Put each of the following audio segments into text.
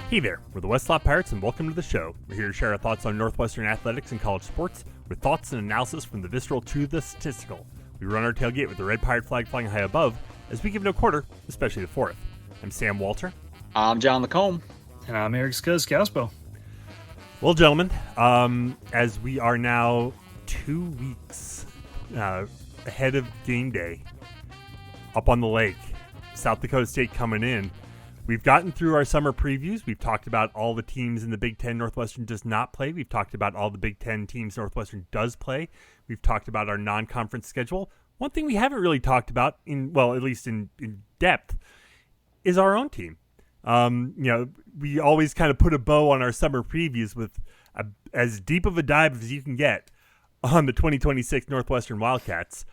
Hey there, we're the Westlot Pirates and welcome to the show. We're here to share our thoughts on Northwestern athletics and college sports with thoughts and analysis from the visceral to the statistical. We run our tailgate with the red pirate flag flying high above as we give no quarter, especially the fourth. I'm Sam Walter. I'm John Lacombe. And I'm Eric Skosbo. Well, gentlemen, as we are now 2 weeks ahead of game day up on the lake, South Dakota State coming in, we've gotten through our summer previews. We've talked about all the teams in the Big Ten Northwestern does not play. We've talked about all the Big Ten teams Northwestern does play. We've talked about our non-conference schedule. One thing we haven't really talked about, at least in depth, is our own team. We always kind of put a bow on our summer previews with as deep of a dive as you can get on the 2026 Northwestern Wildcats.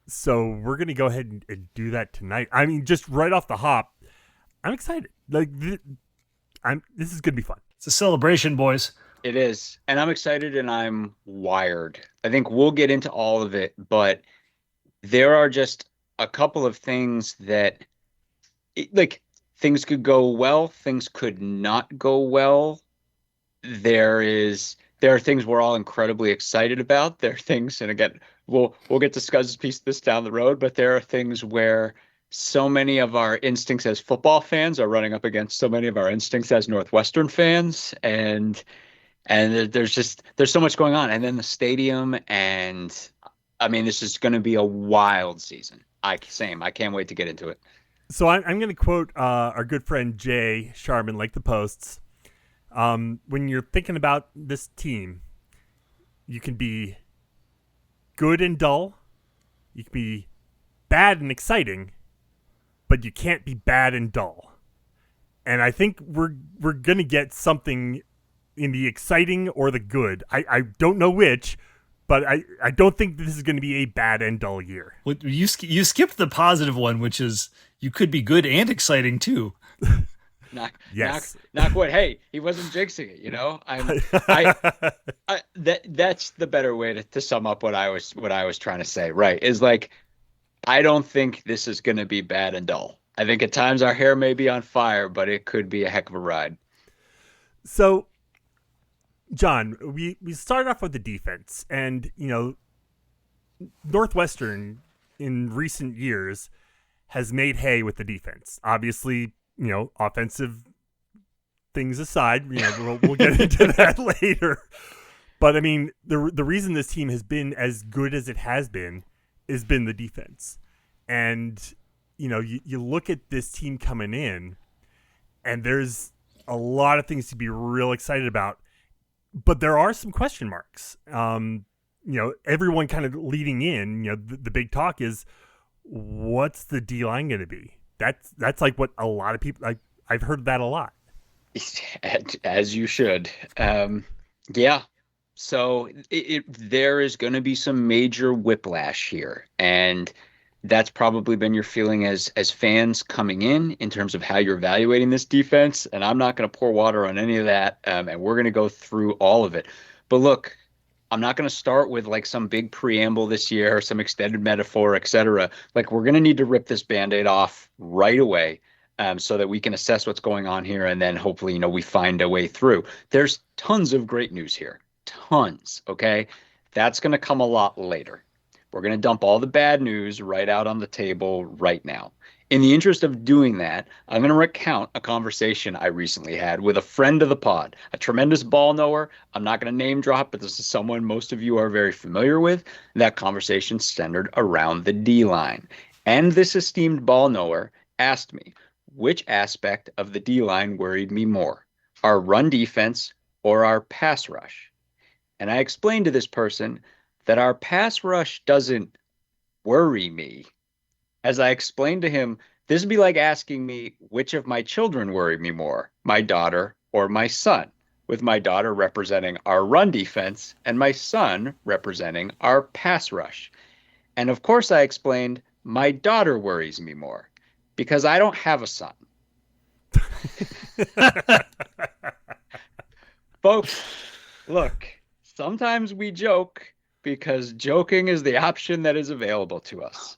So we're going to go ahead and do that tonight. I mean, just right off the hop, I'm excited. This is going to be fun. It's a celebration, boys. It is. And I'm excited and I'm wired. I think we'll get into all of it, but there are just a couple of things that, things could go well, things could not go well. There are things we're all incredibly excited about. There are things, and again, we'll get to discuss this down the road, but there are things where so many of our instincts as football fans are running up against so many of our instincts as Northwestern fans, and there's so much going on. And then the stadium, and I mean, this is going to be a wild season. I can't wait to get into it. So I'm going to quote our good friend Jay Sharman, like the posts. When you're thinking about this team, you can be good and dull. You can be bad and exciting, but you can't be bad and dull. And I think we're going to get something in the exciting or the good. I don't know which, but I don't think this is going to be a bad and dull year. Well, you skipped the positive one, which is you could be good and exciting too. Knock wood. Hey, he wasn't jinxing it, you know. That's the better way to sum up what I was trying to say. Right? Is I don't think this is going to be bad and dull. I think at times our hair may be on fire, but it could be a heck of a ride. So, John, we started off with the defense, and Northwestern in recent years has made hay with the defense. Obviously, offensive things aside, we'll get into that later. But I mean, the reason this team has been as good as it has been the defense. And you look at this team coming in, and there's a lot of things to be real excited about. But there are some question marks. Everyone kind of leading in, the big talk is, what's the D-line going to be? That's like what a lot of people, I've heard that a lot. As you should. Yeah. So there is going to be some major whiplash here. And that's probably been your feeling as fans coming in terms of how you're evaluating this defense. And I'm not going to pour water on any of that. And we're going to go through all of it. But look, I'm not going to start with some big preamble this year, some extended metaphor, etc. We're going to need to rip this Band-Aid off right away so that we can assess what's going on here. And then hopefully, we find a way through. There's tons of great news here. Tons. Okay. That's going to come a lot later. We're going to dump all the bad news right out on the table right now. In the interest of doing that, I'm going to recount a conversation I recently had with a friend of the pod, a tremendous ball knower. I'm not going to name drop, but this is someone most of you are very familiar with. That conversation centered around the D-line. And this esteemed ball knower asked me, which aspect of the D-line worried me more, our run defense or our pass rush? And I explained to this person that our pass rush doesn't worry me. As I explained to him, this would be like asking me which of my children worry me more, my daughter or my son, with my daughter representing our run defense and my son representing our pass rush. And of course, I explained my daughter worries me more because I don't have a son. Folks, look, sometimes we joke because joking is the option that is available to us.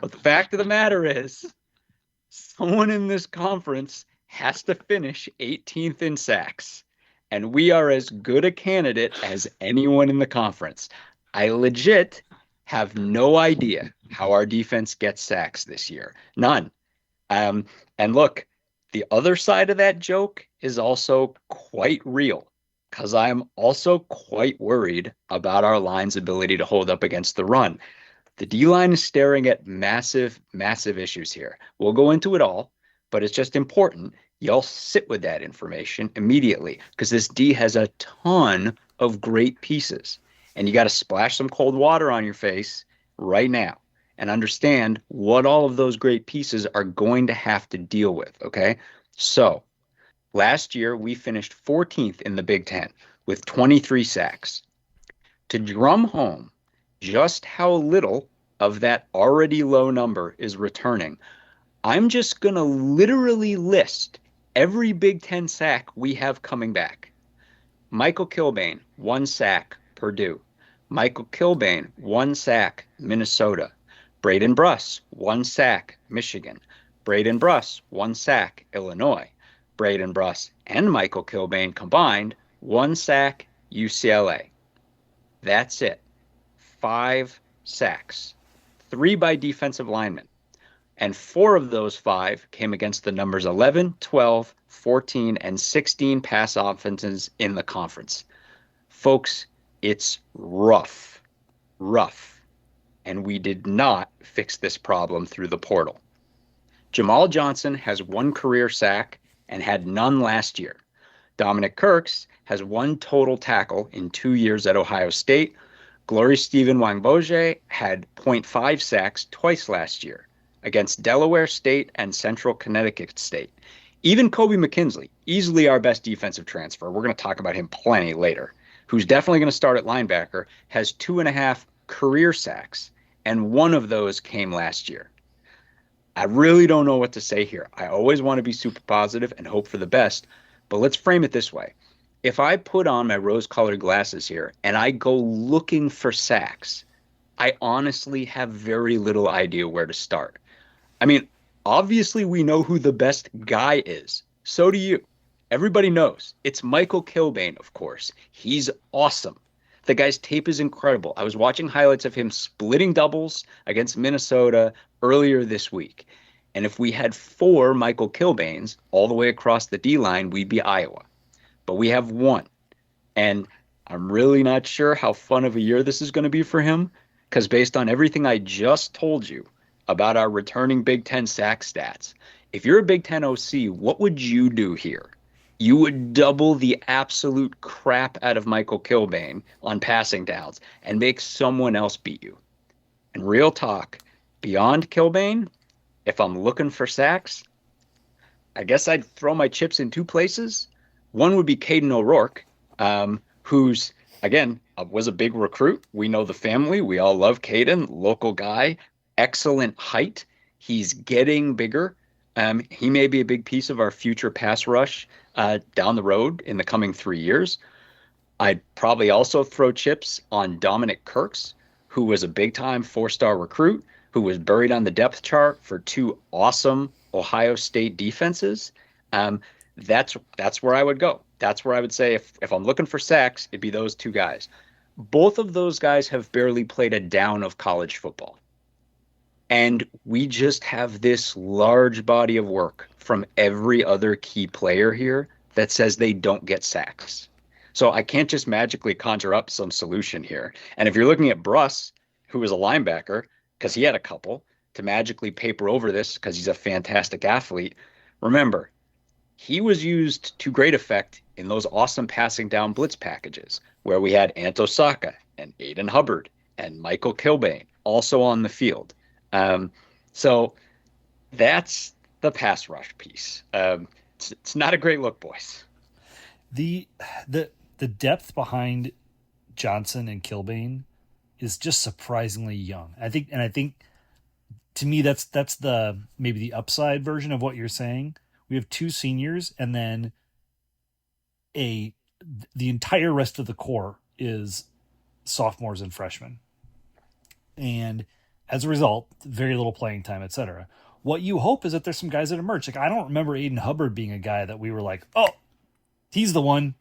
But the fact of the matter is, someone in this conference has to finish 18th in sacks, and we are as good a candidate as anyone in the conference. I legit have no idea how our defense gets sacks this year. None. Um, and look, the other side of that joke is also quite real because I'm also quite worried about our line's ability to hold up against the run. The D line is staring at massive, massive issues here. We'll go into it all, but it's just important y'all sit with that information immediately because this D has a ton of great pieces. And you got to splash some cold water on your face right now and understand what all of those great pieces are going to have to deal with. Okay. So last year, we finished 14th in the Big Ten with 23 sacks. To drum home just how little of that already low number is returning, I'm just going to literally list every Big Ten sack we have coming back. Michael Kilbane, 1 sack, Purdue. Michael Kilbane, 1 sack, Minnesota. Braden Bruss, 1 sack, Michigan. Braden Bruss, 1 sack, Illinois. Braden Bruss and Michael Kilbane combined, 1 sack, UCLA. That's it. 5 sacks, 3 by defensive linemen. And 4 of those 5 came against the numbers 11, 12, 14, and 16 pass offenses in the conference. Folks, it's rough. And we did not fix this problem through the portal. Jamal Johnson has 1 career sack and had none last year. Dominic Kirks has 1 total tackle in 2 years at Ohio State. Glory Stephen Wangboje had 0.5 sacks twice last year against Delaware State and Central Connecticut State. Even Kobe McKinsley, easily our best defensive transfer, we're going to talk about him plenty later, who's definitely going to start at linebacker, has 2.5 career sacks, and 1 of those came last year. I really don't know what to say here. I always want to be super positive and hope for the best, but let's frame it this way. If I put on my rose-colored glasses here and I go looking for sacks, I honestly have very little idea where to start. I mean, obviously we know who the best guy is. So do you. Everybody knows. It's Michael Kilbane, of course. He's awesome. The guy's tape is incredible. I was watching highlights of him splitting doubles against Minnesota earlier this week. And if we had 4 Michael Kilbanes all the way across the D-line, we'd be Iowa. But we have 1. And I'm really not sure how fun of a year this is going to be for him, because based on everything I just told you about our returning Big Ten sack stats, if you're a Big Ten OC, what would you do here? You would double the absolute crap out of Michael Kilbane on passing downs and make someone else beat you. And real talk, beyond Kilbane, if I'm looking for sacks, I guess I'd throw my chips in 2 places. One would be Caden O'Rourke, who's, again, was a big recruit. We know the family. We all love Caden, local guy, excellent height. He's getting bigger. He may be a big piece of our future pass rush down the road in the coming 3 years. I'd probably also throw chips on Dominic Kirks, who was a big-time 4-star recruit, who was buried on the depth chart for 2 awesome Ohio State defenses. That's where I would go. That's where I would say if I'm looking for sacks, it'd be those 2 guys. Both of those guys have barely played a down of college football. And we just have this large body of work from every other key player here that says they don't get sacks. So I can't just magically conjure up some solution here. And if you're looking at Bruss, who was a linebacker, because he had a couple, to magically paper over this because he's a fantastic athlete, remember, he was used to great effect in those awesome passing down blitz packages where we had Anto Saka and Aiden Hubbard and Michael Kilbane also on the field. So that's the pass rush piece. It's not a great look, boys. The depth behind Johnson and Kilbane is just surprisingly young. I think to me that's the maybe the upside version of what you're saying. We have 2 seniors, and then the entire rest of the core is sophomores and freshmen. And as a result, very little playing time, etc. what you hope is that there's some guys that emerge. Like, I don't remember Aiden Hubbard being a guy that we were like, oh, he's the one.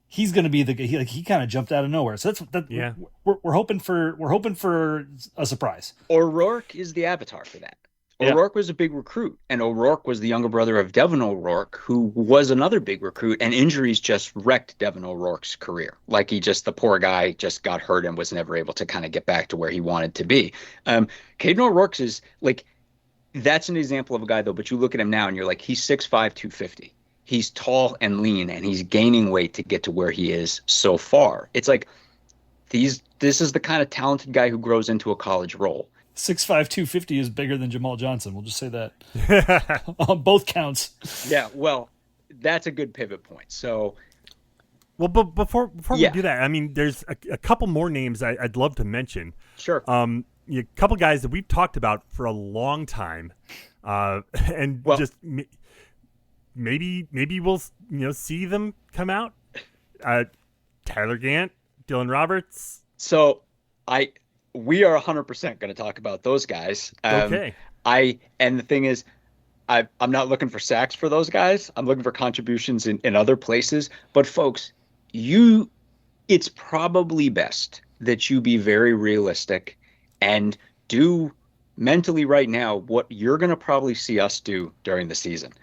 He's going to be the guy. He kind of jumped out of nowhere. So Yeah. We're hoping for a surprise. O'Rourke is the avatar for that. Yeah. O'Rourke was a big recruit, and O'Rourke was the younger brother of Devin O'Rourke, who was another big recruit, and injuries just wrecked Devin O'Rourke's career. Like, the poor guy just got hurt and was never able to kind of get back to where he wanted to be. Caden O'Rourke's is, like, that's an example of a guy, though, but you look at him now and you're like, he's 6'5", 250. He's tall and lean, and he's gaining weight to get to where he is so far. It's like, this is the kind of talented guy who grows into a college role. 6'5", 250 is bigger than Jamal Johnson. We'll just say that. On both counts. Yeah, well, that's a good pivot point. So, well, but before we do that, I mean, there's a couple more names I'd love to mention. Sure. A couple guys that we've talked about for a long time, and just maybe we'll see them come out. Tyler Gant, Dylan Roberts. So we are 100% going to talk about those guys. Okay. And the thing is, I'm not looking for sacks for those guys. I'm looking for contributions in other places. But folks, it's probably best that you be very realistic and do mentally right now what you're going to probably see us do during the season,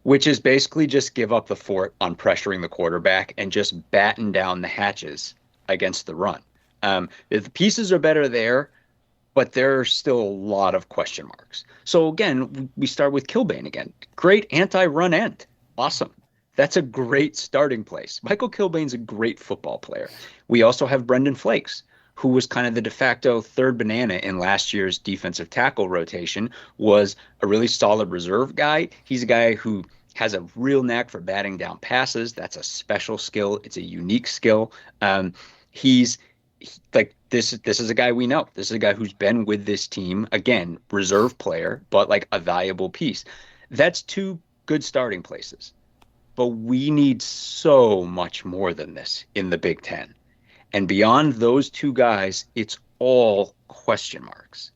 which is basically just give up the fort on pressuring the quarterback and just batten down the hatches against the run. The pieces are better there, but there are still a lot of question marks. So again, we start with Kilbane again. Great anti-run end. Awesome. That's a great starting place. Michael Kilbane's a great football player. We also have Brendan Flakes, who was kind of the de facto third banana in last year's defensive tackle rotation, was a really solid reserve guy. He's a guy who has a real knack for batting down passes. That's a special skill. It's a unique skill. This is a guy we know. This is a guy who's been with this team. Again, reserve player, but like a valuable piece. That's two good starting places. But we need so much more than this in the Big Ten. And beyond those two guys, it's all question marks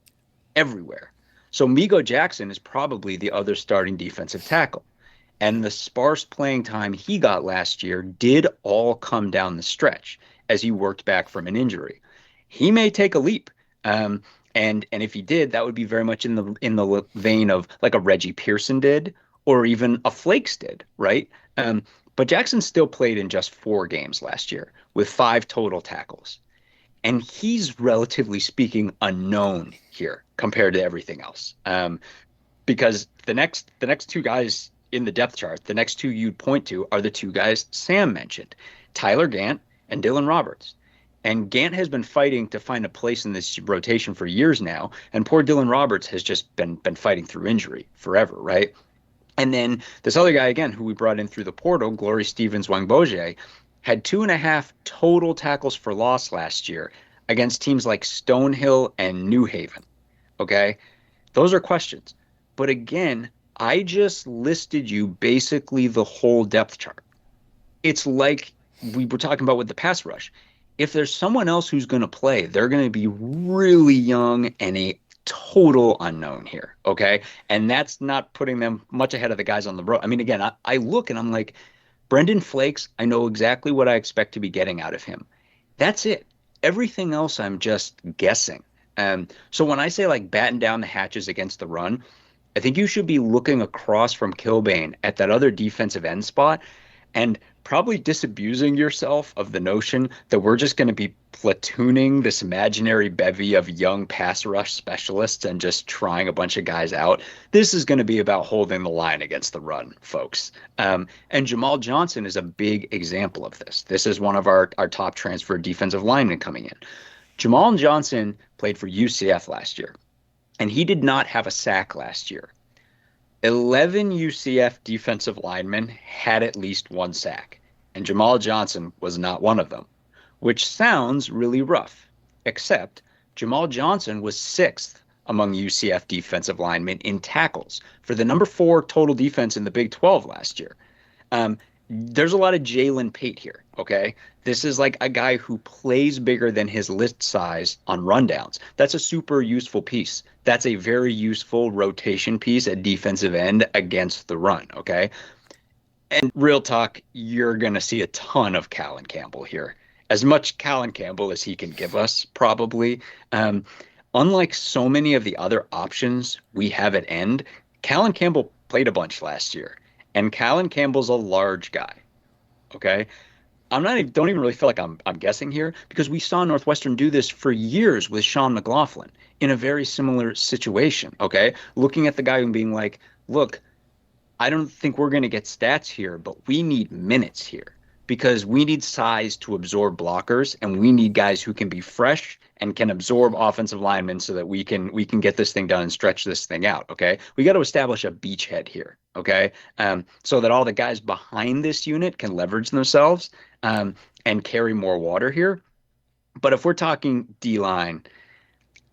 everywhere. So Migo Jackson is probably the other starting defensive tackle. And the sparse playing time he got last year did all come down the stretch as he worked back from an injury. He may take a leap. And if he did, that would be very much in the vein of like a Reggie Pearson did, or even a Flakes did, right? But Jackson still played in just 4 games last year with 5 total tackles. And he's, relatively speaking, unknown here compared to everything else. Because the next 2 guys in the depth chart, the next 2 you'd point to are the 2 guys Sam mentioned, Tyler Gant and Dylan Roberts. And Gant has been fighting to find a place in this rotation for years now. And poor Dylan Roberts has just been fighting through injury forever, right? And then this other guy, again, who we brought in through the portal, Glory Stevens-Wangboje, had 2.5 total tackles for loss last year against teams like Stonehill and New Haven. Okay? Those are questions. But again, I just listed you basically the whole depth chart. It's like we were talking about with the pass rush. If there's someone else who's going to play, they're going to be really young and a total unknown here, okay? And that's not putting them much ahead of the guys on the road. I mean, again, I look and I'm like, Brendan Flakes, I know exactly what I expect to be getting out of him. That's it. Everything else I'm just guessing. So when I say like batten down the hatches against the run, I think you should be looking across from Kilbane at that other defensive end spot and probably disabusing yourself of the notion that we're just going to be platooning this imaginary bevy of young pass rush specialists and just trying a bunch of guys out. This is going to be about holding the line against the run, folks. And Jamal Johnson is a big example of this. This is one of our top transfer defensive linemen coming in. Jamal Johnson played for UCF last year, and he did not have a sack last year. 11 UCF defensive linemen had at least 1 sack, and Jamal Johnson was not one of them, which sounds really rough, except Jamal Johnson was 6th among UCF defensive linemen in tackles for the number 4 total defense in the Big 12 last year. there's a lot of Jalen Pate here. Okay. This is like a guy who plays bigger than his list size on rundowns. That's a super useful piece. That's a very useful rotation piece at defensive end against the run. Okay. And real talk, you're going to see a ton of Callan Campbell here. As much Callan Campbell as he can give us, probably. Um, Unlike so many of the other options we have at end, Callan Campbell played a bunch last year. And Callan Campbell's a large guy. Okay. Don't even really feel like I'm guessing here because we saw Northwestern do this for years with Sean McLaughlin in a very similar situation. Okay. Looking at the guy and being like, look, I don't think we're going to get stats here, but we need minutes here because we need size to absorb blockers and we need guys who can be fresh and can absorb offensive linemen so that we can get this thing done and stretch this thing out. Okay. We got to establish a beachhead here. Okay. So that all the guys behind this unit can leverage themselves and carry more water here. But if we're talking D line,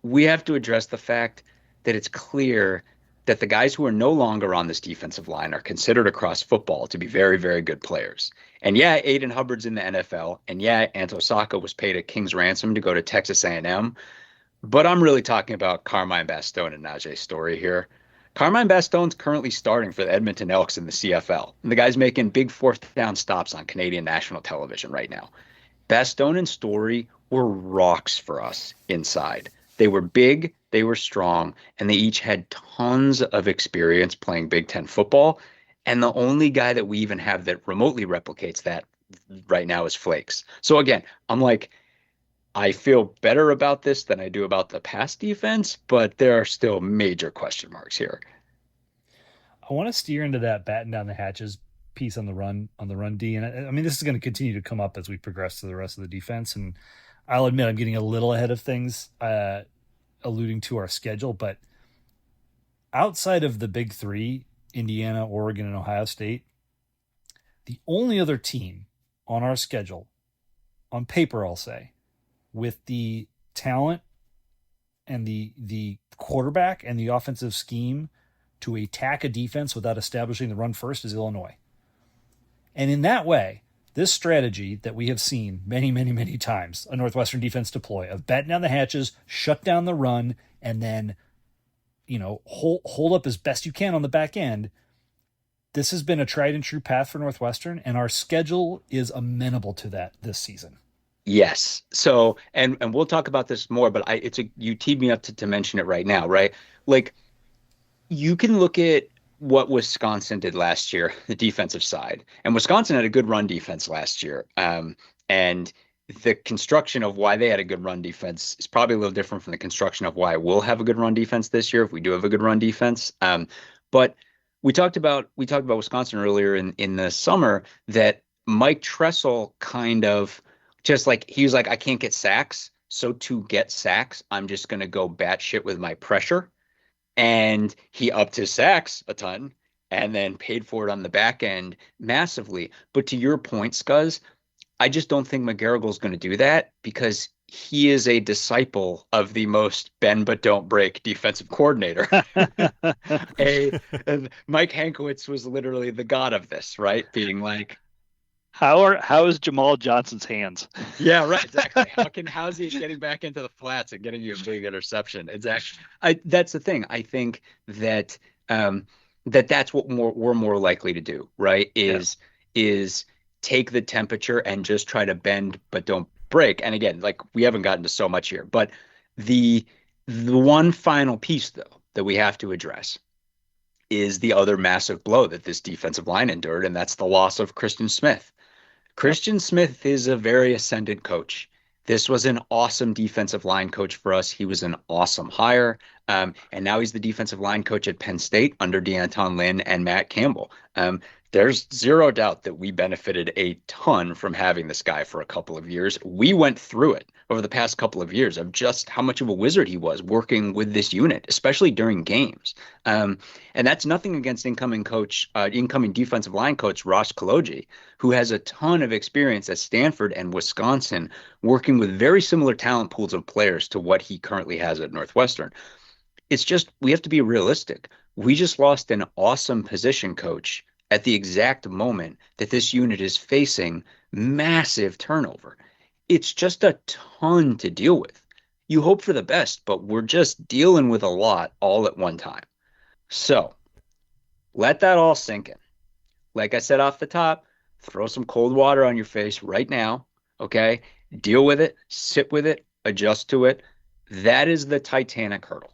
we have to address the fact that it's clear that the guys who are no longer on this defensive line are considered across football to be very, very good players. And yeah, Aiden Hubbard's in the NFL, and yeah, Anto Saka was paid a king's ransom to go to Texas A&M. But I'm really talking about Carmine Bastone and Najee Story here. Carmine Bastone's currently starting for the Edmonton Elks in the CFL. And the guy's making big fourth down stops on Canadian national television right now. Bastone and Story were rocks for us inside. They were big, they were strong, and they each had tons of experience playing Big Ten football. And the only guy that we even have that remotely replicates that right now is Flakes. So again, I'm like, I feel better about this than I do about the pass defense, but there are still major question marks here. I want to steer into that batten down the hatches piece on the run D, and I mean this is going to continue to come up as we progress to the rest of the defense. And I'll admit I'm getting a little ahead of things, alluding to our schedule, but outside of the big three, Indiana, Oregon, and Ohio State, the only other team on our schedule, on paper, I'll say, with the talent and the quarterback and the offensive scheme to attack a defense without establishing the run first is Illinois. And in that way, this strategy that we have seen many, many, many times a Northwestern defense deploy of batten down the hatches, shut down the run, and then, hold up as best you can on the back end. This has been a tried and true path for Northwestern, and our schedule is amenable to that this season. Yes. So, and we'll talk about this more, but you teed me up to mention it right now, right? Like, you can look at what Wisconsin did last year, the defensive side, and Wisconsin had a good run defense last year. And the construction of why they had a good run defense is probably a little different from the construction of why we'll have a good run defense this year if we do have a good run defense. But we talked about Wisconsin earlier in the summer that Mike Tressel kind of just like he was like, I can't get sacks. So to get sacks, I'm just going to go batshit with my pressure. And he upped his sacks a ton and then paid for it on the back end massively. But to your point, Scuzz, I just don't think McGarrigle's going to do that because he is a disciple of the most bend but don't break defensive coordinator. Mike Hankwitz was literally the god of this, right? Being like, How is Jamal Johnson's hands? Yeah, right. Exactly. How's he getting back into the flats and getting you a big interception? Exactly. That's the thing. I think that that's what we're more likely to do, right? Is take the temperature and just try to bend but don't break. And again, like we haven't gotten to so much here, but the one final piece though that we have to address is the other massive blow that this defensive line endured, and that's the loss of Christian Smith. Christian Smith is a very ascendant coach. This was an awesome defensive line coach for us. He was an awesome hire. And now he's the defensive line coach at Penn State under D'Anton Lynn and Matt Campbell. There's zero doubt that we benefited a ton from having this guy for a couple of years. We went through it over the past couple of years of just how much of a wizard he was working with this unit, especially during games. And that's nothing against incoming defensive line coach Ross Kaloji, who has a ton of experience at Stanford and Wisconsin, working with very similar talent pools of players to what he currently has at Northwestern. It's just we have to be realistic. We just lost an awesome position coach at the exact moment that this unit is facing massive turnover. It's just a ton to deal with. You hope for the best, but we're just dealing with a lot all at one time. So let that all sink in. Like I said off the top, throw some cold water on your face right now. Okay. Deal with it, sit with it, adjust to it. That is the Titanic hurdle.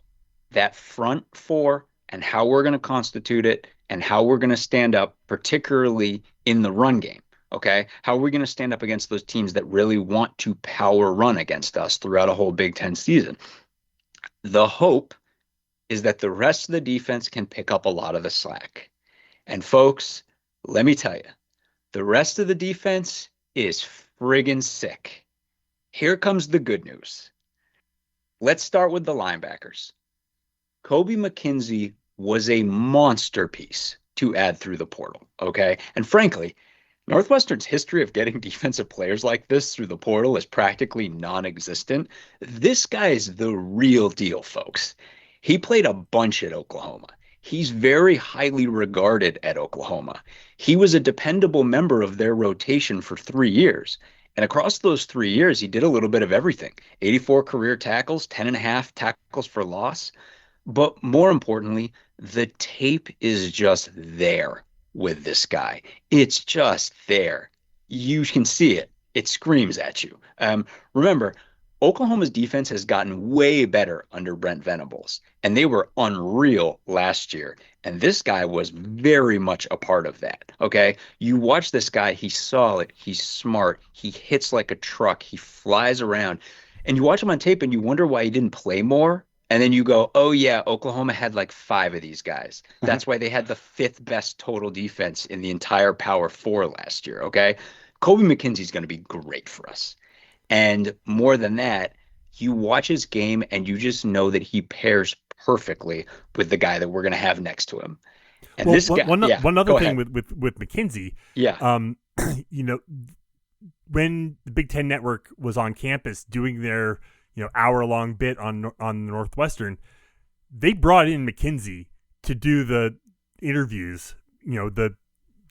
That front four and how we're going to constitute it and how we're going to stand up, particularly in the run game. Okay. How are we going to stand up against those teams that really want to power run against us throughout a whole Big Ten season? The hope is that the rest of the defense can pick up a lot of the slack. And folks, let me tell you, the rest of the defense is friggin' sick. Here comes the good news. Let's start with the linebackers. Kobe McKenzie was a monster piece to add through the portal, okay? And frankly, Northwestern's history of getting defensive players like this through the portal is practically non-existent. This guy is the real deal, folks. He played a bunch at Oklahoma. He's very highly regarded at Oklahoma. He was a dependable member of their rotation for 3 years. And across those 3 years, he did a little bit of everything. 84 career tackles, 10 and a half tackles for loss. But more importantly, the tape is just there with this guy. It's just there. You can see it. It screams at you. Remember, Oklahoma's defense has gotten way better under Brent Venables, and they were unreal last year. And this guy was very much a part of that. Okay. You watch this guy, he's solid, he's smart, he hits like a truck, he flies around. And you watch him on tape and you wonder why he didn't play more. And then you go, oh, yeah, Oklahoma had like 5 of these guys. That's why they had the 5th best total defense in the entire Power 4 last year. Okay. Kobe McKenzie's going to be great for us. And more than that, you watch his game and you just know that he pairs perfectly with the guy that we're going to have next to him. And well, this guy, one other thing ahead. with McKenzie, Yeah. You know, when the Big Ten Network was on campus doing their hour-long bit on Northwestern, they brought in McKenzie to do the interviews, the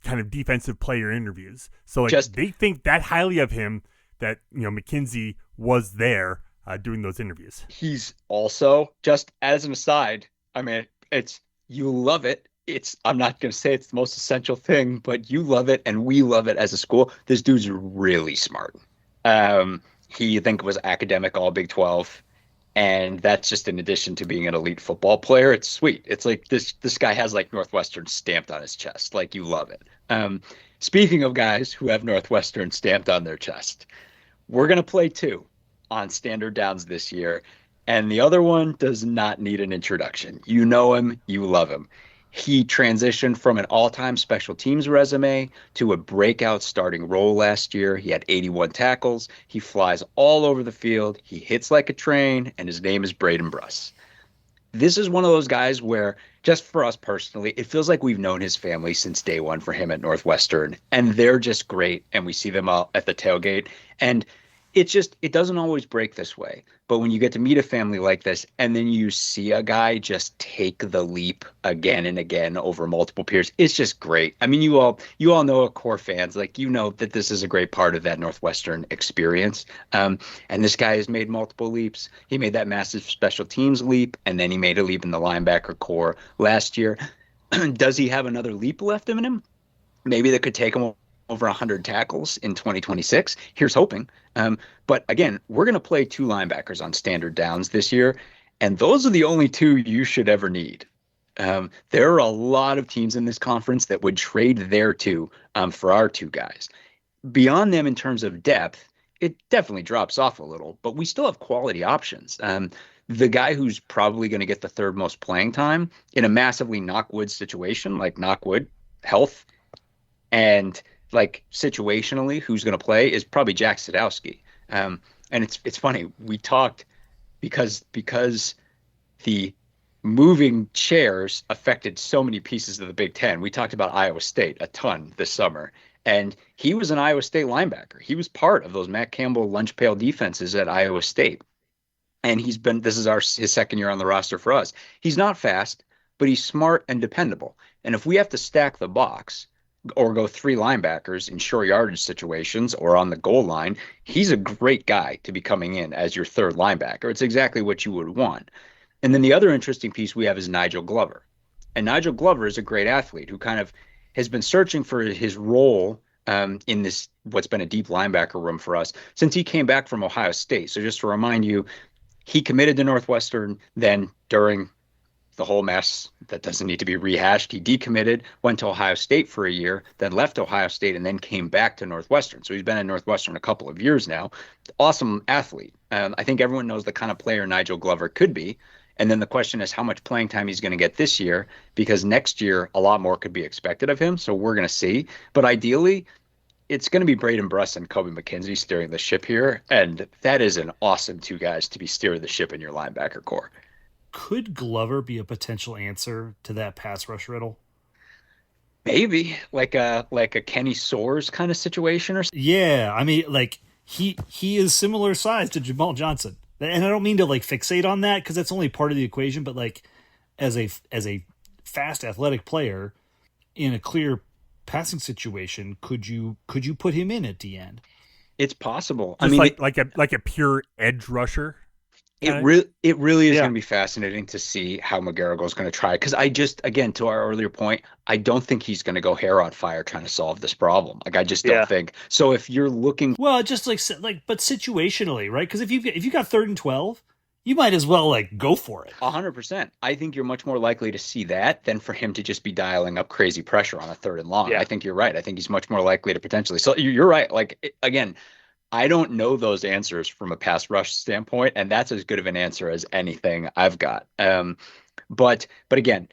kind of defensive player interviews. So they think that highly of him that McKenzie was there doing those interviews. He's also, just as an aside, I mean, you love it. I'm not going to say it's the most essential thing, but you love it and we love it as a school. This dude's really smart. He, I think, was academic all Big 12. And that's just in addition to being an elite football player. It's sweet. It's like this guy has like Northwestern stamped on his chest. Like, you love it. Speaking of guys who have Northwestern stamped on their chest, we're going to play 2 on standard downs this year. And the other one does not need an introduction. You know him. You love him. He transitioned from an all-time special teams resume to a breakout starting role last year. He had 81 tackles. He flies all over the field. He hits like a train, and his name is Braden Bruss. This is one of those guys where, just for us personally, it feels like we've known his family since day one for him at Northwestern, and they're just great, and we see them all at the tailgate. And it doesn't always break this way. But when you get to meet a family like this and then you see a guy just take the leap again and again over multiple peers, it's just great. I mean, you all know, core fans, like, that this is a great part of that Northwestern experience. And this guy has made multiple leaps. He made that massive special teams leap, and then he made a leap in the linebacker core last year. Does he have another leap left in him? Maybe that could take him over 100 tackles in 2026. Here's hoping. But again, we're going to play 2 linebackers on standard downs this year, and those are the only 2 you should ever need. There are a lot of teams in this conference that would trade their 2 for our 2 guys. Beyond them in terms of depth, it definitely drops off a little, but we still have quality options. The guy who's probably going to get the 3rd most playing time in a massively knockwood situation, like knockwood, health, and like situationally who's going to play is probably Jack Sadowski. And it's funny. We talked because the moving chairs affected so many pieces of the Big Ten. We talked about Iowa State a ton this summer, and he was an Iowa State linebacker. He was part of those Matt Campbell lunch pail defenses at Iowa State. And this is his 2nd year on the roster for us. He's not fast, but he's smart and dependable. And if we have to stack the box or go three linebackers in short yardage situations or on the goal line, he's a great guy to be coming in as your third linebacker. It's exactly what you would want. And then the other interesting piece we have is Nigel Glover. And Nigel Glover is a great athlete who kind of has been searching for his role in this, what's been a deep linebacker room for us since he came back from Ohio State. So just to remind you, he committed to Northwestern, then during the whole mess that doesn't need to be rehashed, he decommitted, went to Ohio State for a year, then left Ohio State, and then came back to Northwestern. So he's been at Northwestern a couple of years now. Awesome athlete. I think everyone knows the kind of player Nigel Glover could be. And then the question is how much playing time he's going to get this year, because next year a lot more could be expected of him. So we're going to see. But ideally, it's going to be Braden Bruss and Kobe McKenzie steering the ship here. And that is an awesome two guys to be steering the ship in your linebacker core. Could Glover be a potential answer to that pass rush riddle? Maybe like a Kenny Soares kind of situation or something. Yeah, I mean, like he is similar size to Jamal Johnson, and I don't mean to like fixate on that because that's only part of the equation. But like as a fast athletic player in a clear passing situation, could you put him in at the end? It's possible. Just I mean, like a pure edge rusher. It really is going to be fascinating to see how McGarrigle is going to try. Because again, to our earlier point, I don't think he's going to go hair on fire trying to solve this problem. Like, I just don't think. So if you're looking, well, just but situationally, right? Because if you got 3rd and 12, you might as well like go for it. 100%. I think you're much more likely to see that than for him to just be dialing up crazy pressure on a 3rd and long. I think you're right. I think he's much more likely to potentially. So you're right. Like again. I don't know those answers from a pass rush standpoint, and that's as good of an answer as anything I've got. But again,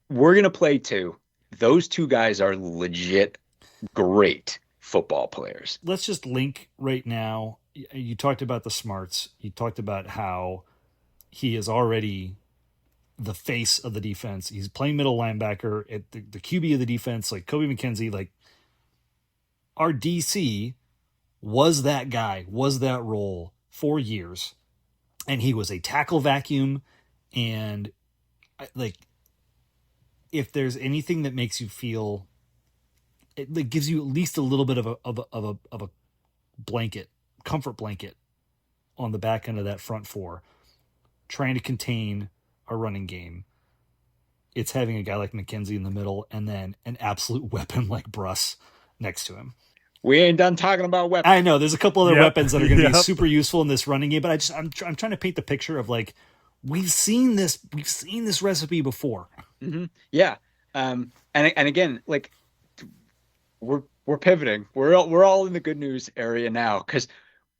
we're going to play two. Those two guys are legit great football players. Let's just link right now. You talked about the smarts. You talked about how he is already the face of the defense. He's playing middle linebacker at the QB of the defense, like Kobe McKenzie, like our DC was that guy, was that role for years. And he was a tackle vacuum. And like, if there's anything that makes you feel, it gives you at least a little bit of a blanket, comfort blanket on the back end of that front four, trying to contain a running game. It's having a guy like McKenzie in the middle and then an absolute weapon like Bruss next to him. We ain't done talking about weapons. I know there's a couple other weapons that are going to be super useful in this running game, but I'm trying to paint the picture of like we've seen this recipe before. Mm-hmm. Yeah, and again, like we're pivoting. We're all in the good news area now because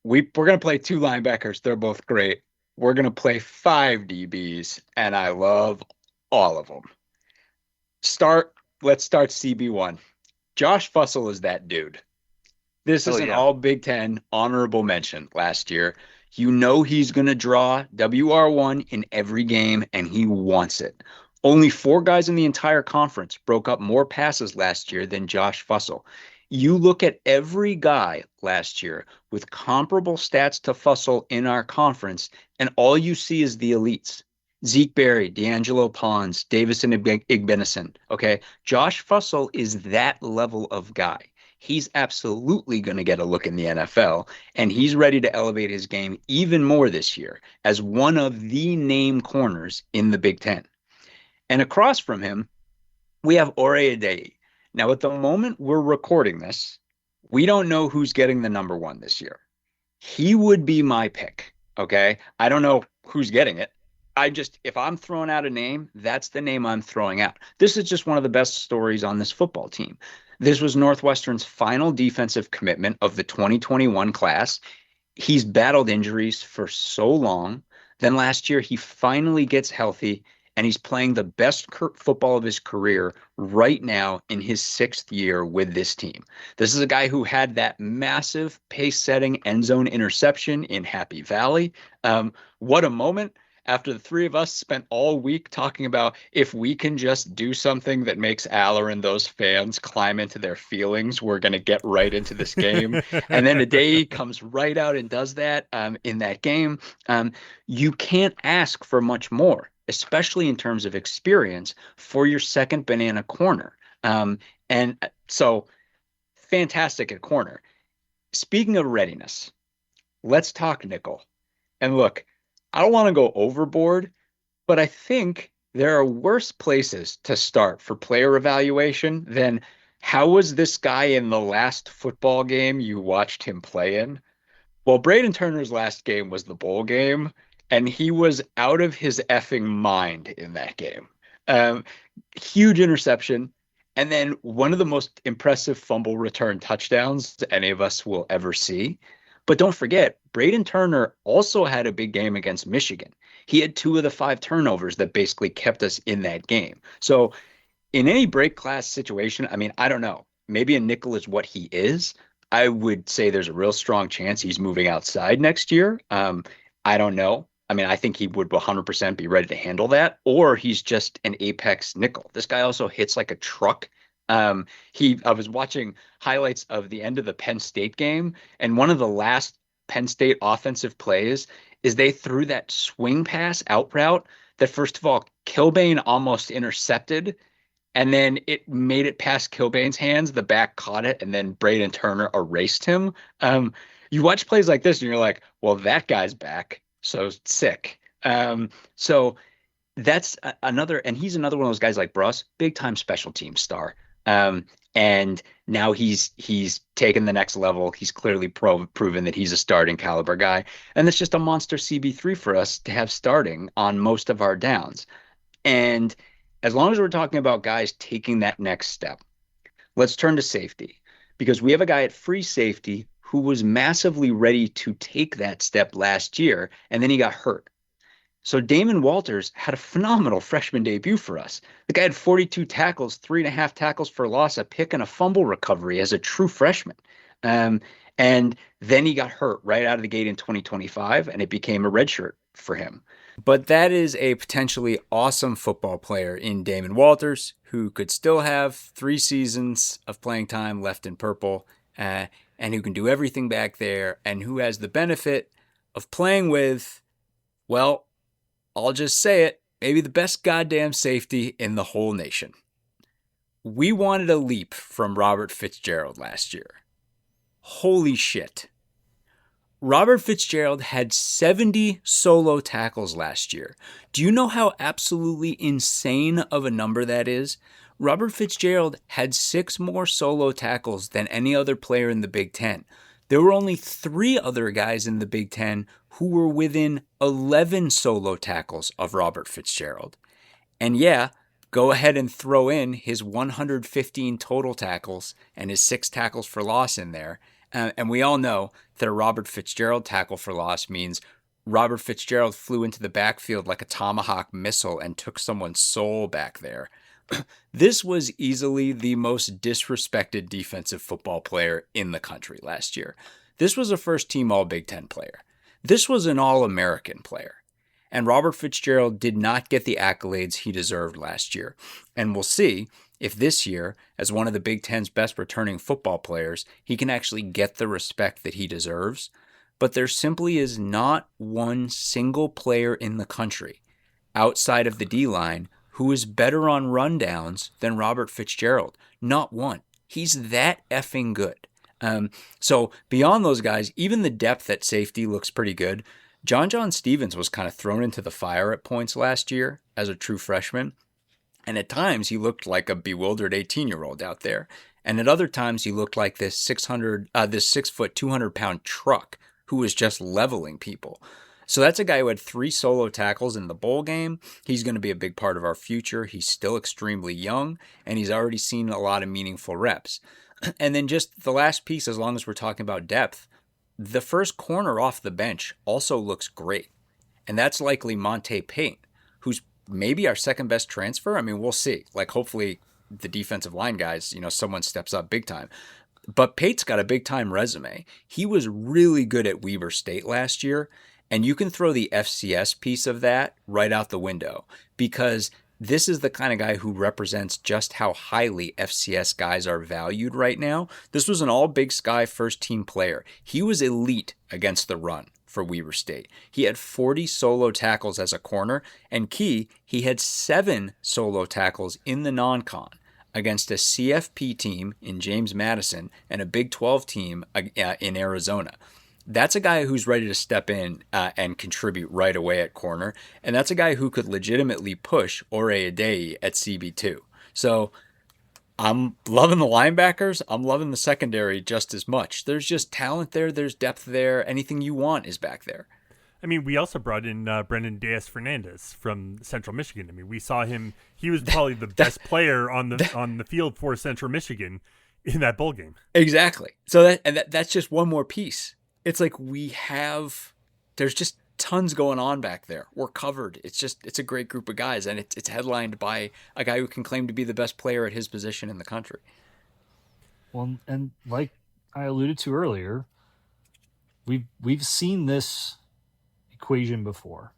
we're going to play two linebackers. They're both great. We're going to play 5 DBs, and I love all of them. Let's start CB1. Josh Fussell is that dude. This is an all Big Ten honorable mention last year. You know he's going to draw WR1 in every game, and he wants it. Only 4 guys in the entire conference broke up more passes last year than Josh Fussell. You look at every guy last year with comparable stats to Fussell in our conference, and all you see is the elites. Zeke Berry, D'Angelo Pons, Davison Igbenison. Okay, Josh Fussell is that level of guy. He's absolutely going to get a look in the NFL, and he's ready to elevate his game even more this year as one of the name corners in the Big Ten. And across from him, we have Ore Adeye. Now, at the moment we're recording this, we don't know who's getting the number 1 this year. He would be my pick, okay? I don't know who's getting it. If I'm throwing out a name, that's the name I'm throwing out. This is just one of the best stories on this football team. This was Northwestern's final defensive commitment of the 2021 class. He's battled injuries for so long. Then last year, he finally gets healthy, and he's playing the best football of his career right now in his 6th year with this team. This is a guy who had that massive pace-setting end zone interception in Happy Valley. What a moment. after the three of us spent all week talking about if we can just do something that makes Aller and those fans climb into their feelings, we're going to get right into this game. And then Adai comes right out and does that in that game. You can't ask for much more, especially in terms of experience for your second banana corner. And so fantastic at corner. Speaking of readiness, let's talk nickel. And look, I don't want to go overboard, but I think there are worse places to start for player evaluation than how was this guy in the last football game you watched him play in? Well, Braden Turner's last game was the bowl game, and he was out of his effing mind in that game. Um, Huge interception, and then one of the most impressive fumble return touchdowns any of us will ever see. But don't forget, Braden Turner also had a big game against Michigan. He had 2 of the 5 turnovers that basically kept us in that game. So in any break class situation, I mean, I don't know. Maybe a nickel is what he is. I would say there's a real strong chance he's moving outside next year. I don't know. I mean, I think he would 100% be ready to handle that, or he's just an apex nickel. This guy also hits like a truck. I was watching highlights of the end of the Penn State game, and one of the last Penn State offensive plays is they threw that swing pass out route that, first of all, Kilbane almost intercepted, and then it made it past Kilbane's hands. The back caught it, and then Braden Turner erased him. You watch plays like this, and you're like, well, that guy's back. So sick. So that's another, and he's another one of those guys like Bruss, big time special team star. And now he's taken the next level. He's clearly proven that he's a starting caliber guy. And it's just a monster CB3 for us to have starting on most of our downs. And as long as we're talking about guys taking that next step, let's turn to safety, because we have a guy at free safety who was massively ready to take that step last year, and then he got hurt. So Damon Walters had a phenomenal freshman debut for us. The guy had 42 tackles, 3.5 tackles for loss, a pick, and a fumble recovery as a true freshman. And then he got hurt right out of the gate in 2025, and it became a redshirt for him. But that is a potentially awesome football player in Damon Walters, who could still have 3 seasons of playing time left in purple, and who can do everything back there, and who has the benefit of playing with, well, I'll just say it, maybe the best goddamn safety in the whole nation. We wanted a leap from Robert Fitzgerald last year. Holy shit. Robert Fitzgerald had 70 solo tackles last year. Do you know how absolutely insane of a number that is? Robert Fitzgerald had 6 more solo tackles than any other player in the Big Ten. There were only 3 other guys in the Big Ten who were within 11 solo tackles of Robert Fitzgerald. And yeah, go ahead and throw in his 115 total tackles and his 6 tackles for loss in there. And we all know that a Robert Fitzgerald tackle for loss means Robert Fitzgerald flew into the backfield like a Tomahawk missile and took someone's soul back there. This was easily the most disrespected defensive football player in the country last year. This was a first-team All-Big Ten player. This was an All-American player. And Robert Fitzgerald did not get the accolades he deserved last year. And we'll see if this year, as one of the Big Ten's best returning football players, he can actually get the respect that he deserves. But there simply is not one single player in the country outside of the D-line who is better on rundowns than Robert Fitzgerald. Not one. He's that effing good. So beyond those guys, even the depth at safety looks pretty good. John Stevens was kind of thrown into the fire at points last year as a true freshman. And at times he looked like a bewildered 18-year-old out there. And at other times he looked like this 6 foot, 200-pound truck who was just leveling people. So that's a guy who had 3 solo tackles in the bowl game. He's going to be a big part of our future. He's still extremely young, and he's already seen a lot of meaningful reps. And then just the last piece, as long as we're talking about depth, the first corner off the bench also looks great. And that's likely Monte Payne, who's maybe our second best transfer. I mean, we'll see. Like, hopefully the defensive line guys, someone steps up big time. But Pate's got a big time resume. He was really good at Weber State last year. And you can throw the FCS piece of that right out the window, because this is the kind of guy who represents just how highly FCS guys are valued right now. This was an all Big Sky first team player. He was elite against the run for Weber State. He had 40 solo tackles as a corner, and he had 7 solo tackles in the non-con against a CFP team in James Madison and a Big 12 team in Arizona. That's a guy who's ready to step in and contribute right away at corner. And that's a guy who could legitimately push Ore Adei at CB2. So I'm loving the linebackers. I'm loving the secondary just as much. There's just talent there. There's depth there. Anything you want is back there. I mean, we also brought in Brendan Diaz-Fernandez from Central Michigan. I mean, we saw him. He was probably the best player on the field for Central Michigan in that bowl game. Exactly. So that's just one more piece. It's like there's just tons going on back there. We're covered. It's a great group of guys, and it's headlined by a guy who can claim to be the best player at his position in the country. Well, and like I alluded to earlier, we've seen this equation before.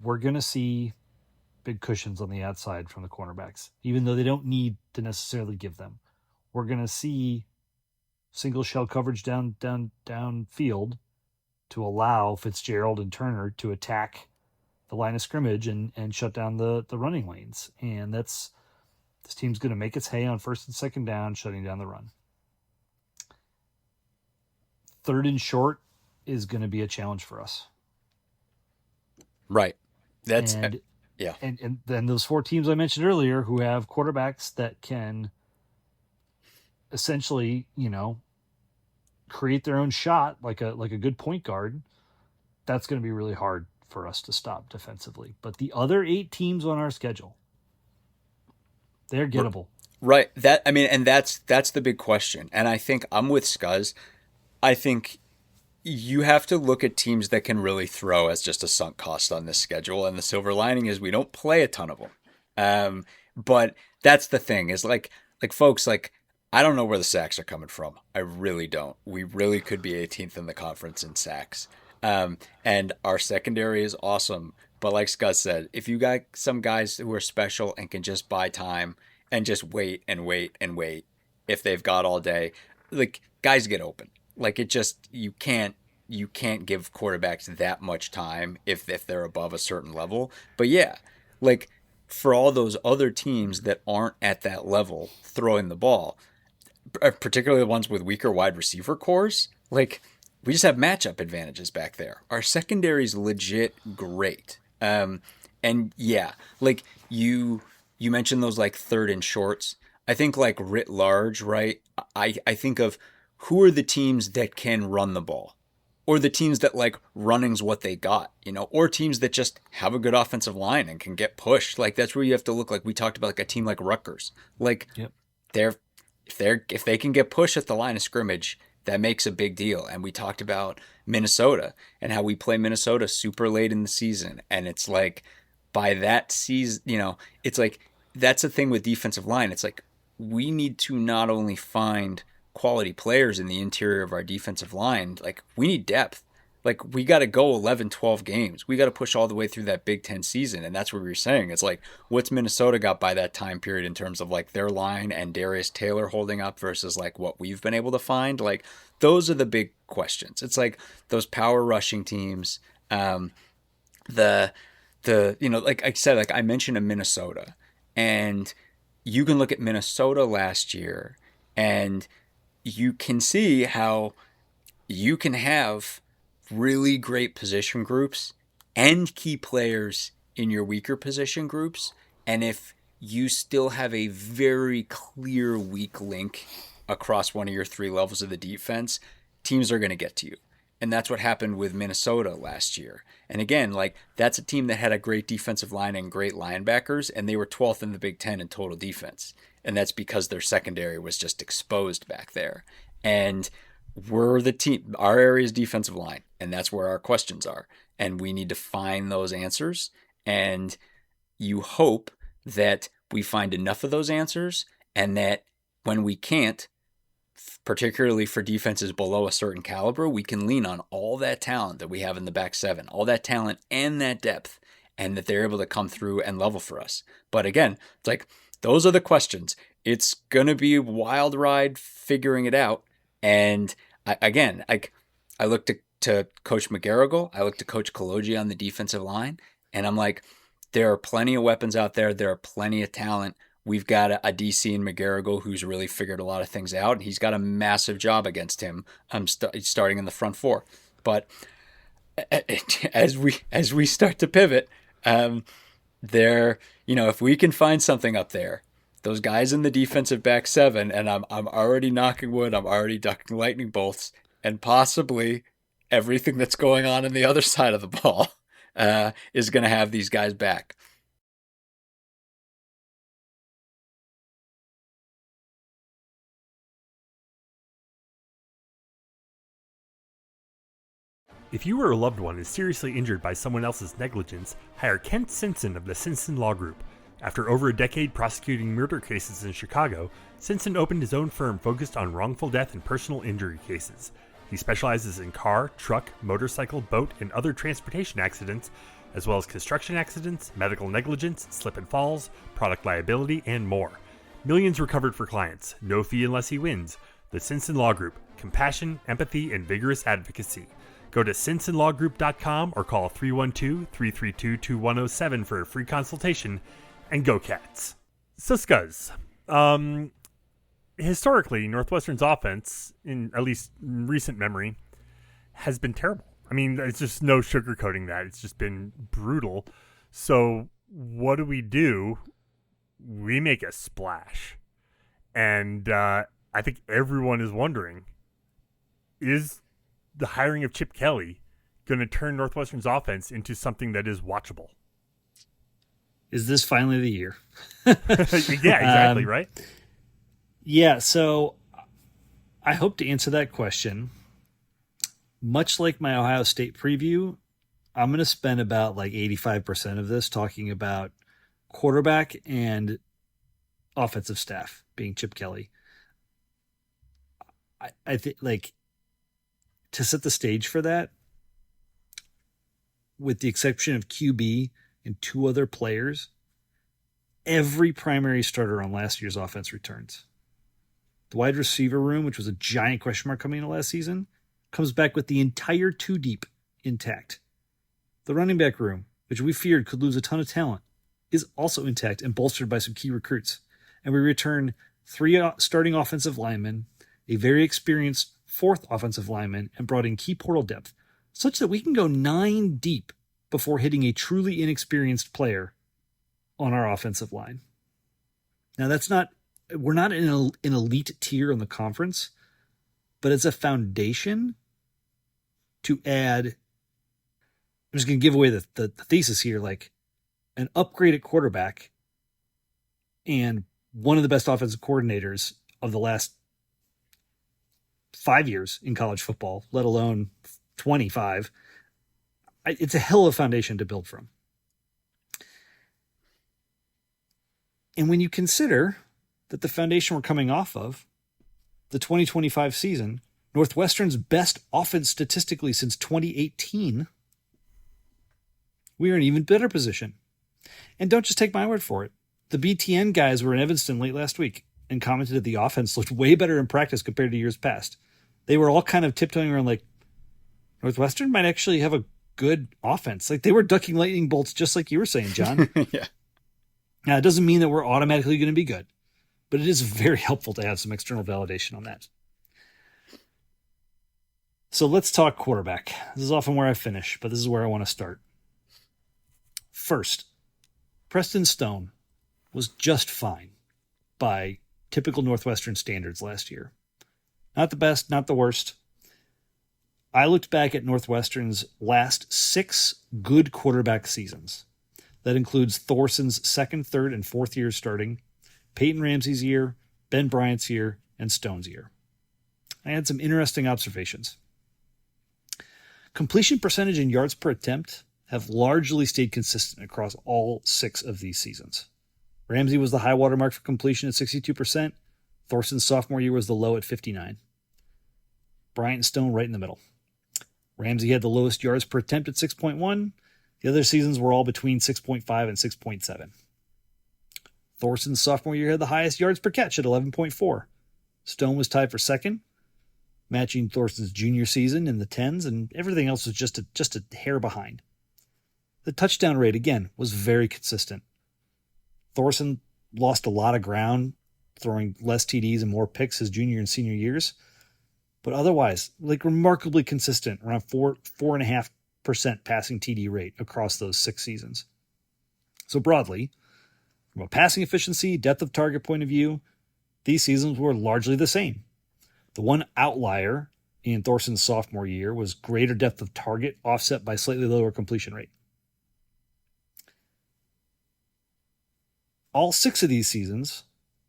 We're going to see big cushions on the outside from the cornerbacks, even though they don't need to necessarily give them. We're going to see single shell coverage downfield to allow Fitzgerald and Turner to attack the line of scrimmage and shut down the running lanes. And this team's going to make its hay on first and second down, shutting down the run. Third and short is going to be a challenge for us. Right. And then those 4 teams I mentioned earlier who have quarterbacks that can essentially, create their own shot like a good point guard, that's going to be really hard for us to stop defensively. But the other 8 teams on our schedule, they're gettable. Right. That's the big question. And I think I'm with Scuzz. I think you have to look at teams that can really throw as just a sunk cost on this schedule. And the silver lining is we don't play a ton of them. But that's the thing is like folks, like, I don't know where the sacks are coming from. I really don't. We really could be 18th in the conference in sacks. And our secondary is awesome. But like Scott said, if you got some guys who are special and can just buy time and just wait and wait and wait, if they've got all day, like, guys get open. Like, you can't give quarterbacks that much time if they're above a certain level. But yeah, like, for all those other teams that aren't at that level throwing the ball, particularly the ones with weaker wide receiver cores, like, we just have matchup advantages back there. Our secondary's legit great. And yeah, like you mentioned those like third and shorts. I think like writ large, right? I think of who are the teams that can run the ball, or the teams that like running's what they got, or teams that just have a good offensive line and can get pushed. Like, that's where you have to look. Like we talked about, like a team like Rutgers, like yep. If they can get pushed at the line of scrimmage, that makes a big deal. And we talked about Minnesota and how we play Minnesota super late in the season. And it's like, by that season, it's like, that's the thing with defensive line. It's like, we need to not only find quality players in the interior of our defensive line, like, we need depth. Like, we got to go 11, 12 games. We got to push all the way through that Big Ten season. And that's what we were saying. It's like, what's Minnesota got by that time period in terms of like their line and Darius Taylor holding up versus like what we've been able to find? Like, those are the big questions. It's like those power rushing teams. Like I said, like I mentioned in Minnesota, and you can look at Minnesota last year and you can see how you can have really great position groups and key players in your weaker position groups. And if you still have a very clear weak link across one of your 3 levels of the defense, teams are going to get to you. And that's what happened with Minnesota last year. And again, like, that's a team that had a great defensive line and great linebackers, and they were 12th in the Big Ten in total defense. And that's because their secondary was just exposed back there. And we're the team, our area is defensive line, and that's where our questions are. And we need to find those answers. And you hope that we find enough of those answers, and that when we can't, particularly for defenses below a certain caliber, we can lean on all that talent that we have in the back seven, all that talent and that depth, and that they're able to come through and level for us. But again, it's like, those are the questions. It's going to be a wild ride figuring it out. And I look to Coach McGarrigle, I look to Coach Kaloji on the defensive line, and I'm like, there are plenty of weapons out there. There are plenty of talent. We've got a DC in McGarrigle who's really figured a lot of things out, and he's got a massive job against him. Starting in the front four. But as we start to pivot, if we can find something up there, those guys in the defensive back seven, and I'm already knocking wood, I'm already ducking lightning bolts, and possibly everything that's going on the other side of the ball is going to have these guys back. If you or a loved one is seriously injured by someone else's negligence, hire Kent Simpson of the Simpson Law Group. After over a decade prosecuting murder cases in Chicago, Simpson opened his own firm focused on wrongful death and personal injury cases. He specializes in car, truck, motorcycle, boat, and other transportation accidents, as well as construction accidents, medical negligence, slip and falls, product liability, and more. Millions recovered for clients, no fee unless he wins. The Simpson Law Group, compassion, empathy, and vigorous advocacy. Go to simpsonlawgroup.com or call 312-332-2107 for a free consultation, and go Cats. So Scuzz, historically, Northwestern's offense, in at least recent memory, has been terrible. I mean, it's just no sugarcoating that. It's just been brutal. So what do? We make a splash. And I think everyone is wondering, is the hiring of Chip Kelly going to turn Northwestern's offense into something that is watchable? Is this finally the year? Yeah, exactly, right? Yeah, so I hope to answer that question. Much like my Ohio State preview, I'm going to spend about like 85% of this talking about quarterback and offensive staff, being Chip Kelly. I think, like, to set the stage for that, with the exception of QB and two other players, every primary starter on last year's offense returns. The wide receiver room, which was a giant question mark coming into last season, comes back with the entire two deep intact. The running back room, which we feared could lose a ton of talent, is also intact and bolstered by some key recruits. And we return 3 starting offensive linemen, a very experienced 4th offensive lineman, and brought in key portal depth, such that we can go 9 deep before hitting a truly inexperienced player on our offensive line. Now, we're not in an elite tier in the conference, but it's a foundation to add. I'm just going to give away the thesis here, like an upgraded quarterback and one of the best offensive coordinators of the last 5 years in college football, let alone 25. It's a hell of a foundation to build from. And when you consider that the foundation we're coming off of, the 2025 season, Northwestern's best offense statistically since 2018, we are in an even better position. And don't just take my word for it. The BTN guys were in Evanston late last week and commented that the offense looked way better in practice compared to years past. They were all kind of tiptoeing around like, Northwestern might actually have a good offense. Like, they were ducking lightning bolts just like you were saying, John. Yeah. Now, it doesn't mean that we're automatically going to be good, but it is very helpful to have some external validation on that. So let's talk quarterback. This is often where I finish, but this is where I want to start. First, Preston Stone was just fine by typical Northwestern standards last year. Not the best, not the worst. I looked back at Northwestern's last 6 good quarterback seasons. That includes Thorson's 2nd, 3rd, and 4th years starting, Peyton Ramsey's year, Ben Bryant's year, and Stone's year. I had some interesting observations. Completion percentage and yards per attempt have largely stayed consistent across all 6 of these seasons. Ramsey was the high water mark for completion at 62%. Thorson's sophomore year was the low at 59. Bryant and Stone right in the middle. Ramsey had the lowest yards per attempt at 6.1. The other seasons were all between 6.5 and 6.7. Thorson's sophomore year had the highest yards per catch at 11.4. Stone was tied for second, matching Thorson's junior season in the 10s, and everything else was just a hair behind. The touchdown rate, again, was very consistent. Thorson lost a lot of ground, throwing less TDs and more picks his junior and senior years, but otherwise, remarkably consistent, around 4.5% passing TD rate across those 6 seasons. So broadly, from a passing efficiency, depth of target point of view, these seasons were largely the same. The one outlier in Thorson's sophomore year was greater depth of target offset by slightly lower completion rate. All 6 of these seasons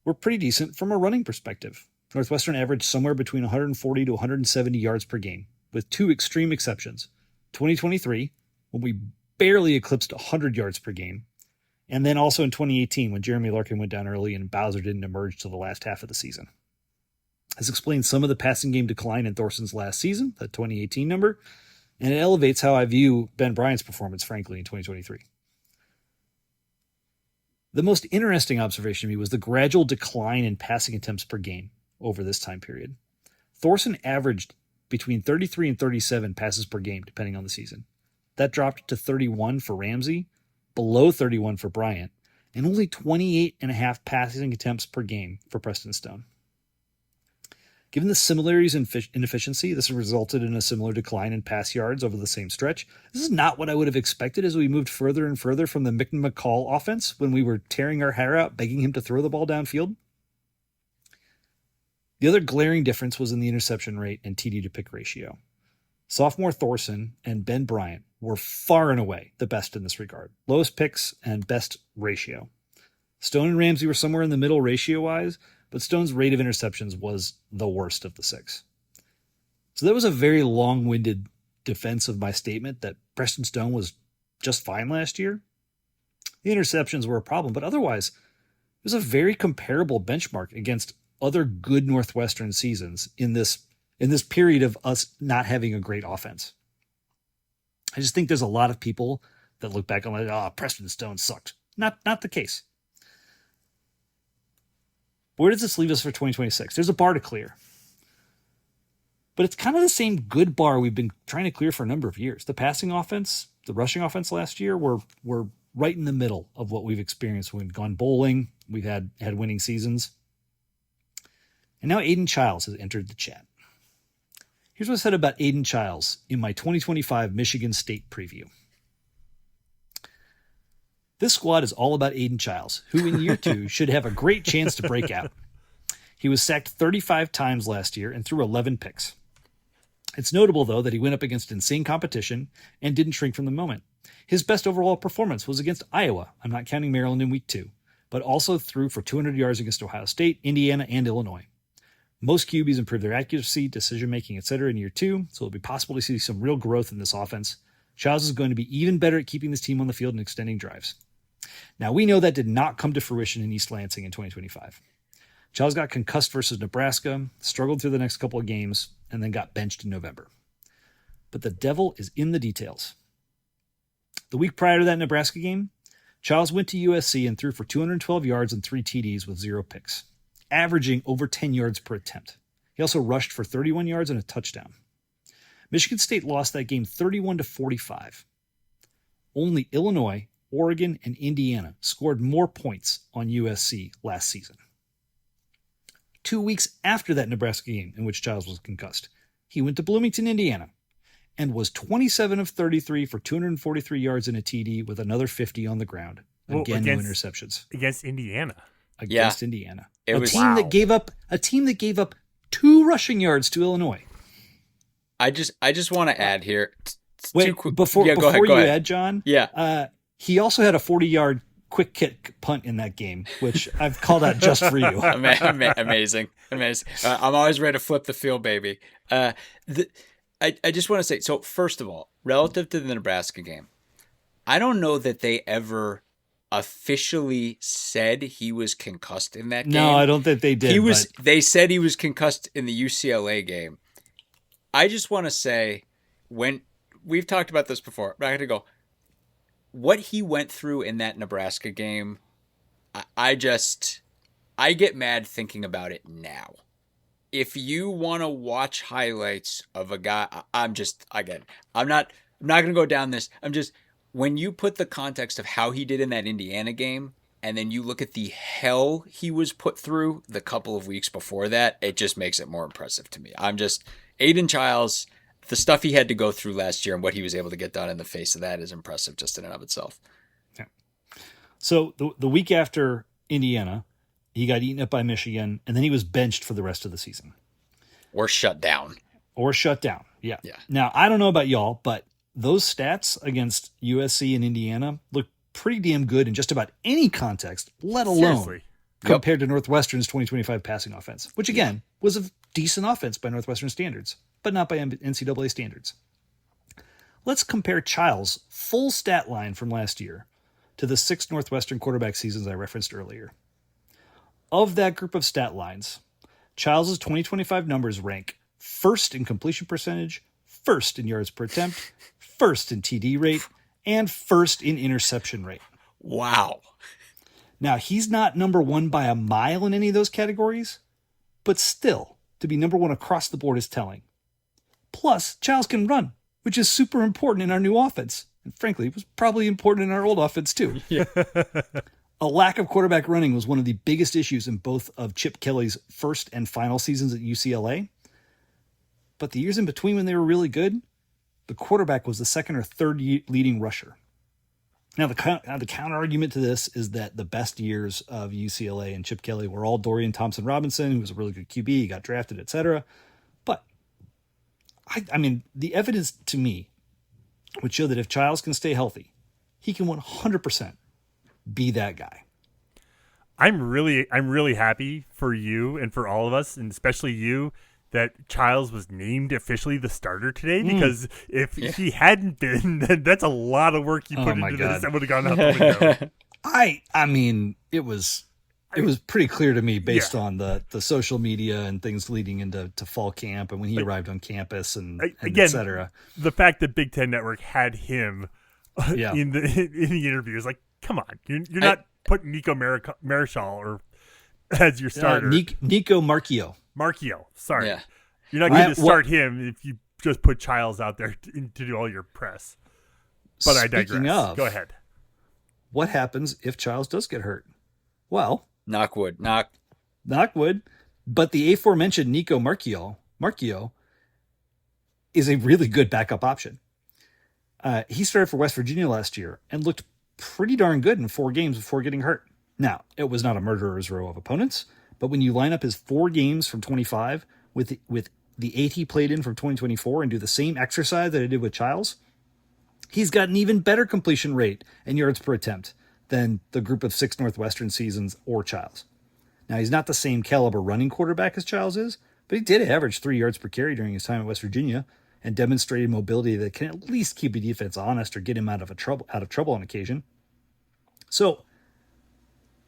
were pretty decent from a running perspective. Northwestern averaged somewhere between 140 to 170 yards per game, with 2 extreme exceptions. 2023, when we barely eclipsed 100 yards per game, and then also in 2018, when Jeremy Larkin went down early and Bowser didn't emerge till the last half of the season. This explains some of the passing game decline in Thorson's last season, that 2018 number, and it elevates how I view Ben Bryant's performance, frankly, in 2023. The most interesting observation to me was the gradual decline in passing attempts per game over this time period. Thorson averaged between 33 and 37 passes per game, depending on the season. That dropped to 31 for Ramsey, below 31 for Bryant, and only 28.5 passing attempts per game for Preston Stone. Given the similarities in efficiency, this resulted in a similar decline in pass yards over the same stretch. This is not what I would have expected as we moved further and further from the Mick McCall offense when we were tearing our hair out, begging him to throw the ball downfield. The other glaring difference was in the interception rate and TD to pick ratio. Sophomore Thorson and Ben Bryant were far and away the best in this regard. Lowest picks and best ratio. Stone and Ramsey were somewhere in the middle ratio-wise, but Stone's rate of interceptions was the worst of the 6. So that was a very long-winded defense of my statement that Preston Stone was just fine last year. The interceptions were a problem, but otherwise, it was a very comparable benchmark against other good Northwestern seasons in this period of us not having a great offense. I just think there's a lot of people that look back on Preston Stone sucked. Not the case. Where does this leave us for 2026? There's a bar to clear. But it's kind of the same good bar we've been trying to clear for a number of years. The passing offense, the rushing offense last year were right in the middle of what we've experienced. We've gone bowling. We've had winning seasons. And now Aiden Childs has entered the chat. Here's what I said about Aiden Childs in my 2025 Michigan State preview. This squad is all about Aiden Childs, who in year 2 should have a great chance to break out. He was sacked 35 times last year and threw 11 picks. It's notable, though, that he went up against insane competition and didn't shrink from the moment. His best overall performance was against Iowa. I'm not counting Maryland in week 2, but also threw for 200 yards against Ohio State, Indiana, and Illinois. Most QBs improve their accuracy, decision-making, etc. in year 2, so it'll be possible to see some real growth in this offense. Childs is going to be even better at keeping this team on the field and extending drives. Now, we know that did not come to fruition in East Lansing in 2025. Childs got concussed versus Nebraska, struggled through the next couple of games, and then got benched in November. But the devil is in the details. The week prior to that Nebraska game, Childs went to USC and threw for 212 yards and 3 TDs with 0 picks, averaging over 10 yards per attempt. He also rushed for 31 yards and a touchdown. Michigan State lost that game 31-45. Only Illinois, Oregon, and Indiana scored more points on USC last season. 2 weeks after that Nebraska game in which Childs was concussed, he went to Bloomington, Indiana, and was 27 of 33 for 243 yards and a TD with another 50 on the ground. Again, no interceptions. Against Indiana. Against Indiana. It was that gave up 2 rushing yards to Illinois. I just want to add here. Wait, before you add, John. Yeah. He also had a 40-yard quick kick punt in that game, which I've called out just for you. Amazing. I'm always ready to flip the field, baby. I just want to say, so first of all, relative to the Nebraska game, I don't know that they ever officially said he was concussed in that game. No, I don't think they did. They said he was concussed in the UCLA game. I just want to say, when we've talked about this before, but I got to go. What he went through in that Nebraska game, I get mad thinking about it now. If you want to watch highlights of a guy, I'm not going to go down this. When you put the context of how he did in that Indiana game, and then you look at the hell he was put through the couple of weeks before that, it just makes it more impressive to me. Aiden Childs, the stuff he had to go through last year and what he was able to get done in the face of that is impressive just in and of itself. Yeah. So the week after Indiana, he got eaten up by Michigan, and then he was benched for the rest of the season. Or shut down. Yeah. Now, I don't know about y'all, but those stats against USC and Indiana look pretty damn good in just about any context, let alone compared to Northwestern's 2025 passing offense, which, again, was a decent offense by Northwestern standards, but not by NCAA standards. Let's compare Childs' full stat line from last year to the 6 Northwestern quarterback seasons I referenced earlier. Of that group of stat lines, Childs' 2025 numbers rank first in completion percentage, first in yards per attempt, first in TD rate, and first in interception rate. Wow. Now, he's not number one by a mile in any of those categories, but still, to be number one across the board is telling. Plus, Childs can run, which is super important in our new offense. And frankly, it was probably important in our old offense too. Yeah. A lack of quarterback running was one of the biggest issues in both of Chip Kelly's first and final seasons at UCLA. But the years in between when they were really good, the quarterback was the second or third leading rusher. Now, the counter argument to this is that the best years of UCLA and Chip Kelly were all Dorian Thompson-Robinson, who was a really good QB, he got drafted, etc. But, I mean, the evidence to me would show that if Childs can stay healthy, he can 100% be that guy. I'm really happy for you and for all of us, and especially you, that Childs was named officially the starter today, because if he hadn't been, then that's a lot of work you put into this that would have gone out the window. I mean, it was pretty clear to me based on the social media and things leading into fall camp and when he arrived on campus and et cetera. The fact that Big Ten Network had him in the interview is like, come on, you're not putting Nico Marichal as your starter. Nico Marchio, sorry. Yeah. You're not going to start him if you just put Childs out there to do all your press. But I digress. Go ahead. What happens if Childs does get hurt? Well, knock wood. But the aforementioned Nico Marchio is a really good backup option. He started for West Virginia last year and looked pretty darn good in 4 games before getting hurt. Now, it was not a murderer's row of opponents, but when you line up his 4 games from 25 with the 8 he played in from 2024 and do the same exercise that I did with Childs, he's got an even better completion rate and yards per attempt than the group of 6 Northwestern seasons or Childs. Now, he's not the same caliber running quarterback as Childs is, but he did average 3 yards per carry during his time at West Virginia and demonstrated mobility that can at least keep a defense honest or get him out of trouble on occasion. So,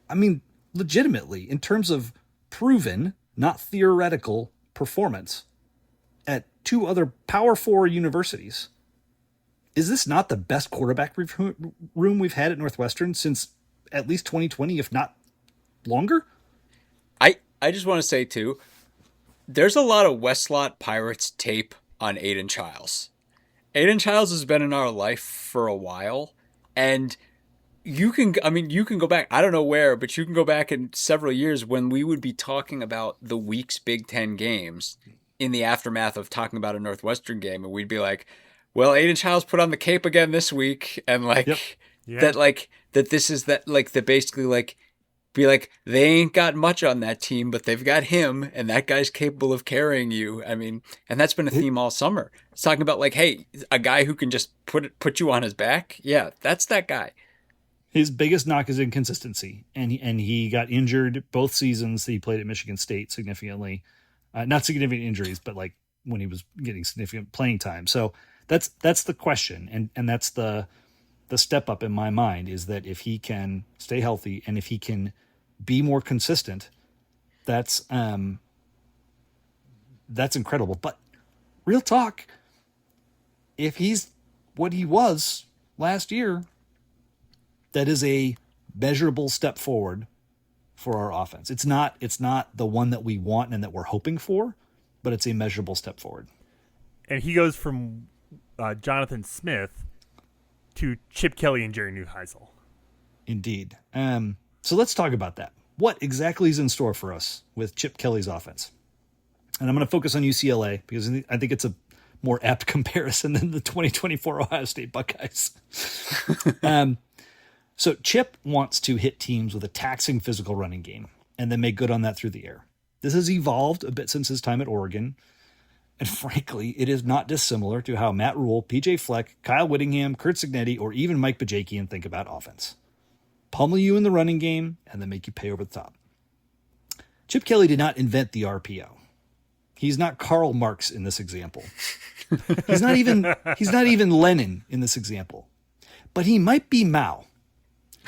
I mean, legitimately, in terms of proven, not theoretical performance at 2 other Power 4 universities, is this not the best quarterback room we've had at Northwestern since at least 2020, if not longer? I just want to say, too, there's a lot of Westlot Pirates tape on Aiden Childs. Aiden Childs has been in our life for a while, and you can go back, I don't know where, but you can go back in several years when we would be talking about the week's Big Ten games in the aftermath of talking about a Northwestern game, and we'd be like, well, Aiden Childs put on the cape again this week, and that this is that, like, that basically, like, be like, they ain't got much on that team, but they've got him, and that guy's capable of carrying you. I mean, and that's been a theme all summer. It's talking about, like, hey, a guy who can just put you on his back. Yeah, that's that guy. His biggest knock is inconsistency, and he got injured both seasons that he played at Michigan State significantly. Not significant injuries, but like when he was getting significant playing time. So that's the question, and that's the the step up in my mind is that if he can stay healthy and if he can be more consistent, that's incredible. But real talk, if he's what he was last year, that is a measurable step forward for our offense. It's not the one that we want and that we're hoping for, but it's a measurable step forward. And he goes from Jonathan Smith to Chip Kelly and Jerry Neuheisel. Indeed. So let's talk about that. What exactly is in store for us with Chip Kelly's offense? And I'm going to focus on UCLA because I think it's a more apt comparison than the 2024 Ohio State Buckeyes. So Chip wants to hit teams with a taxing physical running game and then make good on that through the air. This has evolved a bit since his time at Oregon. And frankly, it is not dissimilar to how Matt Rule, PJ Fleck, Kyle Whittingham, Kurt Signetti, or even Mike Bajakian think about offense. Pummel you in the running game and then make you pay over the top. Chip Kelly did not invent the RPO. He's not Karl Marx in this example. He's not even Lenin in this example. But he might be Mao,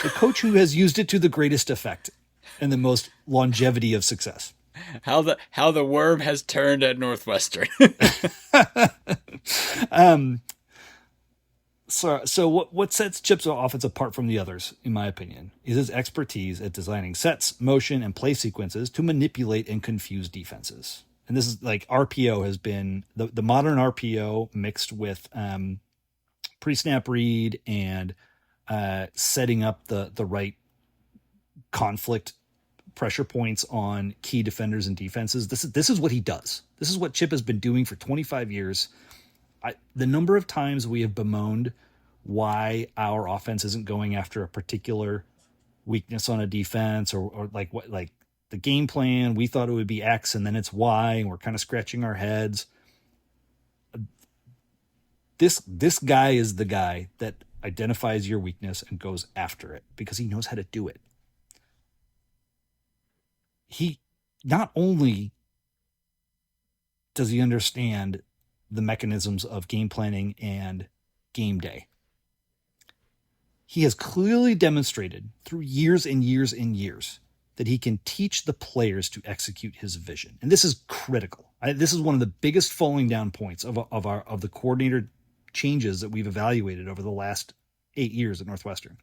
the coach who has used it to the greatest effect and the most longevity of success. How the worm has turned at Northwestern. So what sets Chip's offense apart from the others, in my opinion, is his expertise at designing sets, motion, and play sequences to manipulate and confuse defenses. And this is like RPO has been the modern RPO mixed with pre-snap read and setting up the right conflict pressure points on key defenders and defenses. This is what he does. This is what Chip has been doing for 25 years. The number of times we have bemoaned why our offense isn't going after a particular weakness on a defense or like the game plan, we thought it would be X and then it's Y and we're kind of scratching our heads. This guy is the guy that identifies your weakness and goes after it because he knows how to do it. He not only does he understand the mechanisms of game planning and game day, he has clearly demonstrated through years and years and years that he can teach the players to execute his vision. And this is critical. This is one of the biggest falling down points of the coordinator changes that we've evaluated over the last 8 years at Northwestern.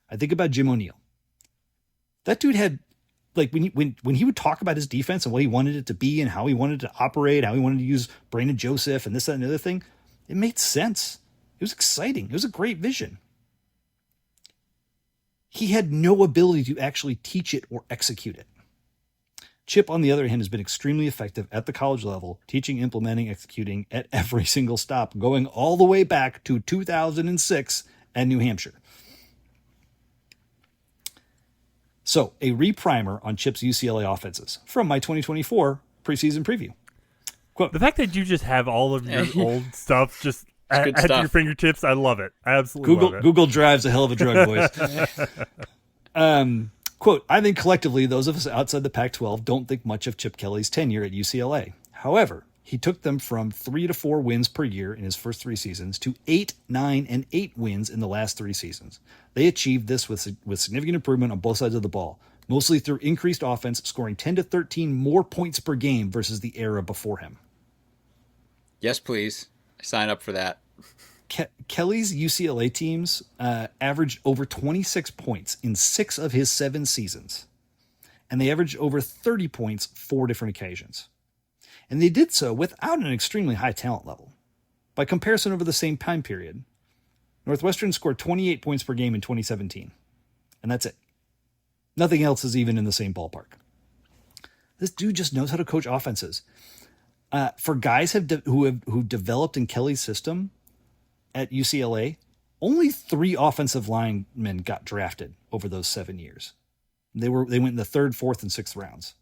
I think about Jim O'Neill. That dude had, like, when he would talk about his defense and what he wanted it to be and how he wanted to operate, how he wanted to use Brandon Joseph and this, that, and the other thing, it made sense. It was exciting. It was a great vision. He had no ability to actually teach it or execute it. Chip, on the other hand, has been extremely effective at the college level, teaching, implementing, executing at every single stop, going all the way back to 2006 and New Hampshire. So, a reprimer on Chip's UCLA offenses from my 2024 preseason preview. Quote, the fact that you just have all of your old stuff just at your fingertips, I love it. I absolutely love it. Google Drive's a hell of a drug, boys. Quote, I think collectively those of us outside the Pac-12 don't think much of Chip Kelly's tenure at UCLA. However, he took them from 3 to 4 wins per year in his first 3 seasons to 8, 9, and 8 wins in the last 3 seasons. They achieved this with significant improvement on both sides of the ball, mostly through increased offense, scoring 10 to 13 more points per game versus the era before him. Yes, please. Sign up for that. Kelly's UCLA teams averaged over 26 points in 6 of his 7 seasons, and they averaged over 30 points 4 different occasions. And they did so without an extremely high talent level. By comparison, over the same time period, Northwestern scored 28 points per game in 2017, and that's it. Nothing else is even in the same ballpark. This dude just knows how to coach offenses. For guys who developed in Kelly's system at UCLA, only 3 offensive linemen got drafted over those 7 years. They went in the 3rd, 4th, and 6th rounds.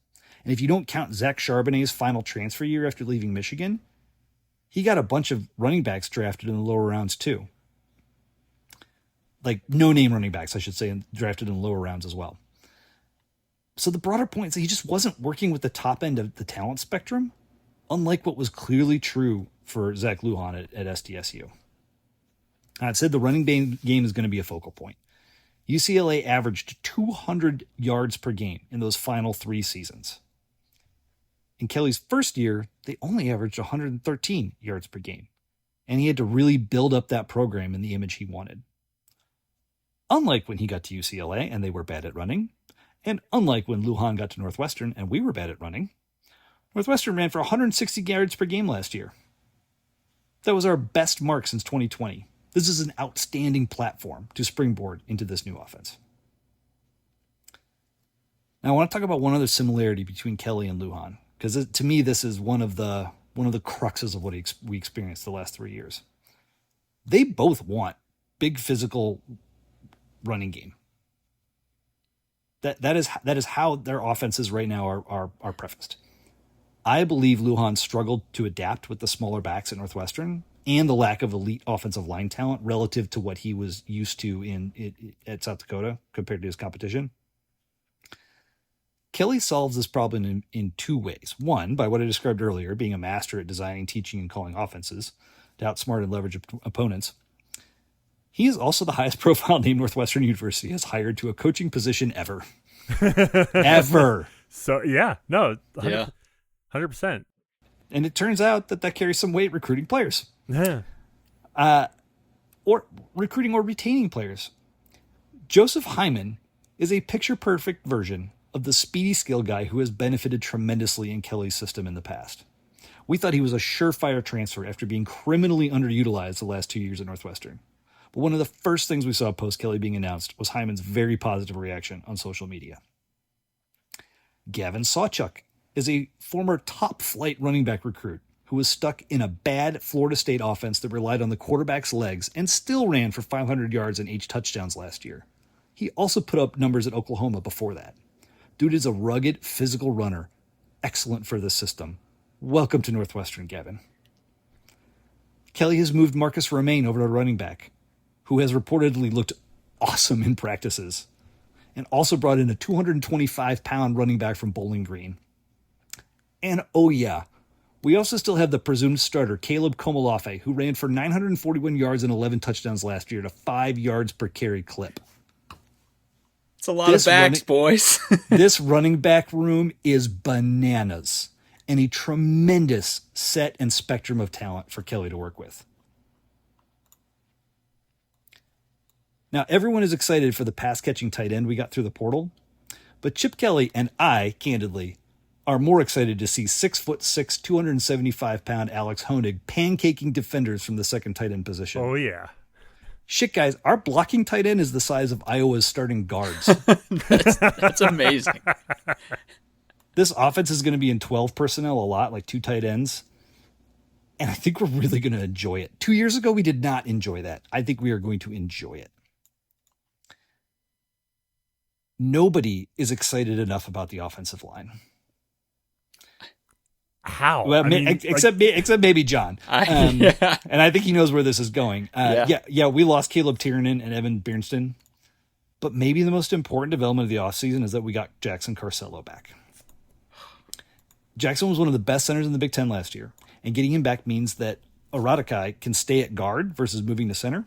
And if you don't count Zach Charbonnet's final transfer year after leaving Michigan, he got a bunch of running backs drafted in the lower rounds too. Like no-name running backs, I should say, drafted in the lower rounds as well. So the broader point is that he just wasn't working with the top end of the talent spectrum, unlike what was clearly true for Zach Lujan at SDSU. It said the running game is going to be a focal point. UCLA averaged 200 yards per game in those final 3 seasons. In Kelly's first year, they only averaged 113 yards per game, and he had to really build up that program in the image he wanted. Unlike when he got to UCLA and they were bad at running, and unlike when Lujan got to Northwestern and we were bad at running, Northwestern ran for 160 yards per game last year. That was our best mark since 2020. This is an outstanding platform to springboard into this new offense. Now, I want to talk about one other similarity between Kelly and Lujan, because to me, this is one of the cruxes of what we experienced the last 3 years. They both want big physical running game. That is how their offenses right now are prefaced. I believe Lujan struggled to adapt with the smaller backs at Northwestern and the lack of elite offensive line talent relative to what he was used to at South Dakota compared to his competition. Kelly solves this problem in 2 ways. One, by what I described earlier, being a master at designing, teaching, and calling offenses to outsmart and leverage opponents. He is also the highest profile name Northwestern University has hired to a coaching position ever. Ever. So, yeah. No, 100%. And it turns out that carries some weight recruiting players. Yeah. Or recruiting or retaining players. Joseph Hyman is a picture-perfect version of the speedy skill guy who has benefited tremendously in Kelly's system in the past. We thought he was a surefire transfer after being criminally underutilized the last 2 years at Northwestern. But one of the first things we saw post-Kelly being announced was Hyman's very positive reaction on social media. Gavin Sawchuk is a former top-flight running back recruit who was stuck in a bad Florida State offense that relied on the quarterback's legs and still ran for 500 yards and 8 touchdowns last year. He also put up numbers at Oklahoma before that. Dude is a rugged, physical runner. Excellent for this system. Welcome to Northwestern, Gavin. Kelly has moved Marcus Romaine over to running back, who has reportedly looked awesome in practices, and also brought in a 225-pound running back from Bowling Green. And oh yeah, we also still have the presumed starter, Caleb Komolafe, who ran for 941 yards and 11 touchdowns last year at a 5 yards per carry clip. It's a lot of backs, boys. This running back room is bananas, and a tremendous set and spectrum of talent for Kelly to work with. Now, everyone is excited for the pass-catching tight end we got through the portal, but Chip Kelly and I, candidly, are more excited to see 6'6", 275-pound Alex Honig pancaking defenders from the second tight end position. Oh, yeah. Shit, guys, our blocking tight end is the size of Iowa's starting guards. That's amazing. This offense is going to be in 12 personnel a lot, like 2 tight ends. And I think we're really going to enjoy it. 2 years ago, we did not enjoy that. I think we are going to enjoy it. Nobody is excited enough about the offensive line. How? Well, except maybe John. And I think he knows where this is going. We lost Caleb Tiernan and Evan Bernstein. But maybe the most important development of the offseason is that we got Jackson Carcello back. Jackson was one of the best centers in the Big Ten last year. And getting him back means that Aratikai can stay at guard versus moving to center.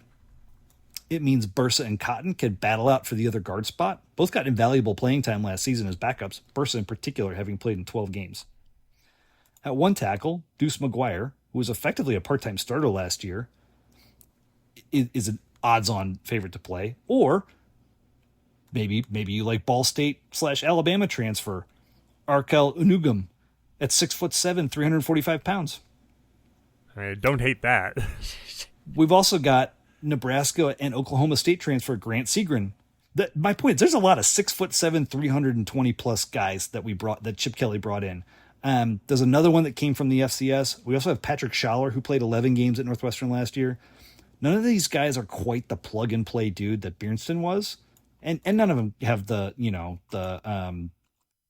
It means Bursa and Cotton can battle out for the other guard spot. Both got invaluable playing time last season as backups, Bursa in particular having played in 12 games. At one tackle, Deuce McGuire, who was effectively a part-time starter last year, is an odds-on favorite to play. Or maybe you like Ball State / Alabama transfer, Arkel Unugum at 6'7", 345 pounds. I don't hate that. We've also got Nebraska and Oklahoma State transfer Grant Segrin. My point is, there's a lot of 6'7", 320 plus guys that Chip Kelly brought in. There's another one that came from the FCS. We also have Patrick Schaller, who played 11 games at Northwestern last year. None of these guys are quite the plug and play dude that Bernstein was, and none of them have the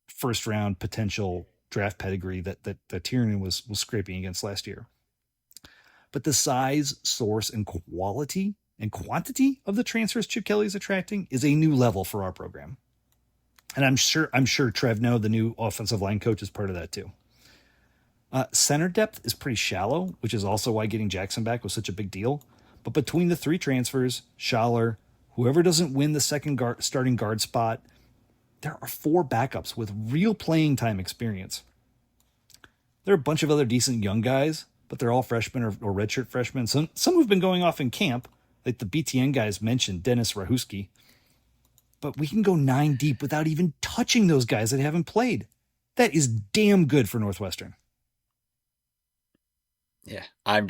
first round potential draft pedigree that Tiernan was scraping against last year. But the size, source, and quality and quantity of the transfers Chip Kelly is attracting is a new level for our program. And I'm sure Trev Noe, the new offensive line coach, is part of that too. Center depth is pretty shallow, which is also why getting Jackson back was such a big deal. But between the 3 transfers, Schaller, whoever doesn't win the second starting guard spot, there are 4 backups with real playing time experience. There are a bunch of other decent young guys, but they're all freshmen or redshirt freshmen. Some who've been going off in camp, like the BTN guys mentioned, Dennis Rahuski. But we can go 9 deep without even touching those guys that haven't played. That is damn good for Northwestern. Yeah, I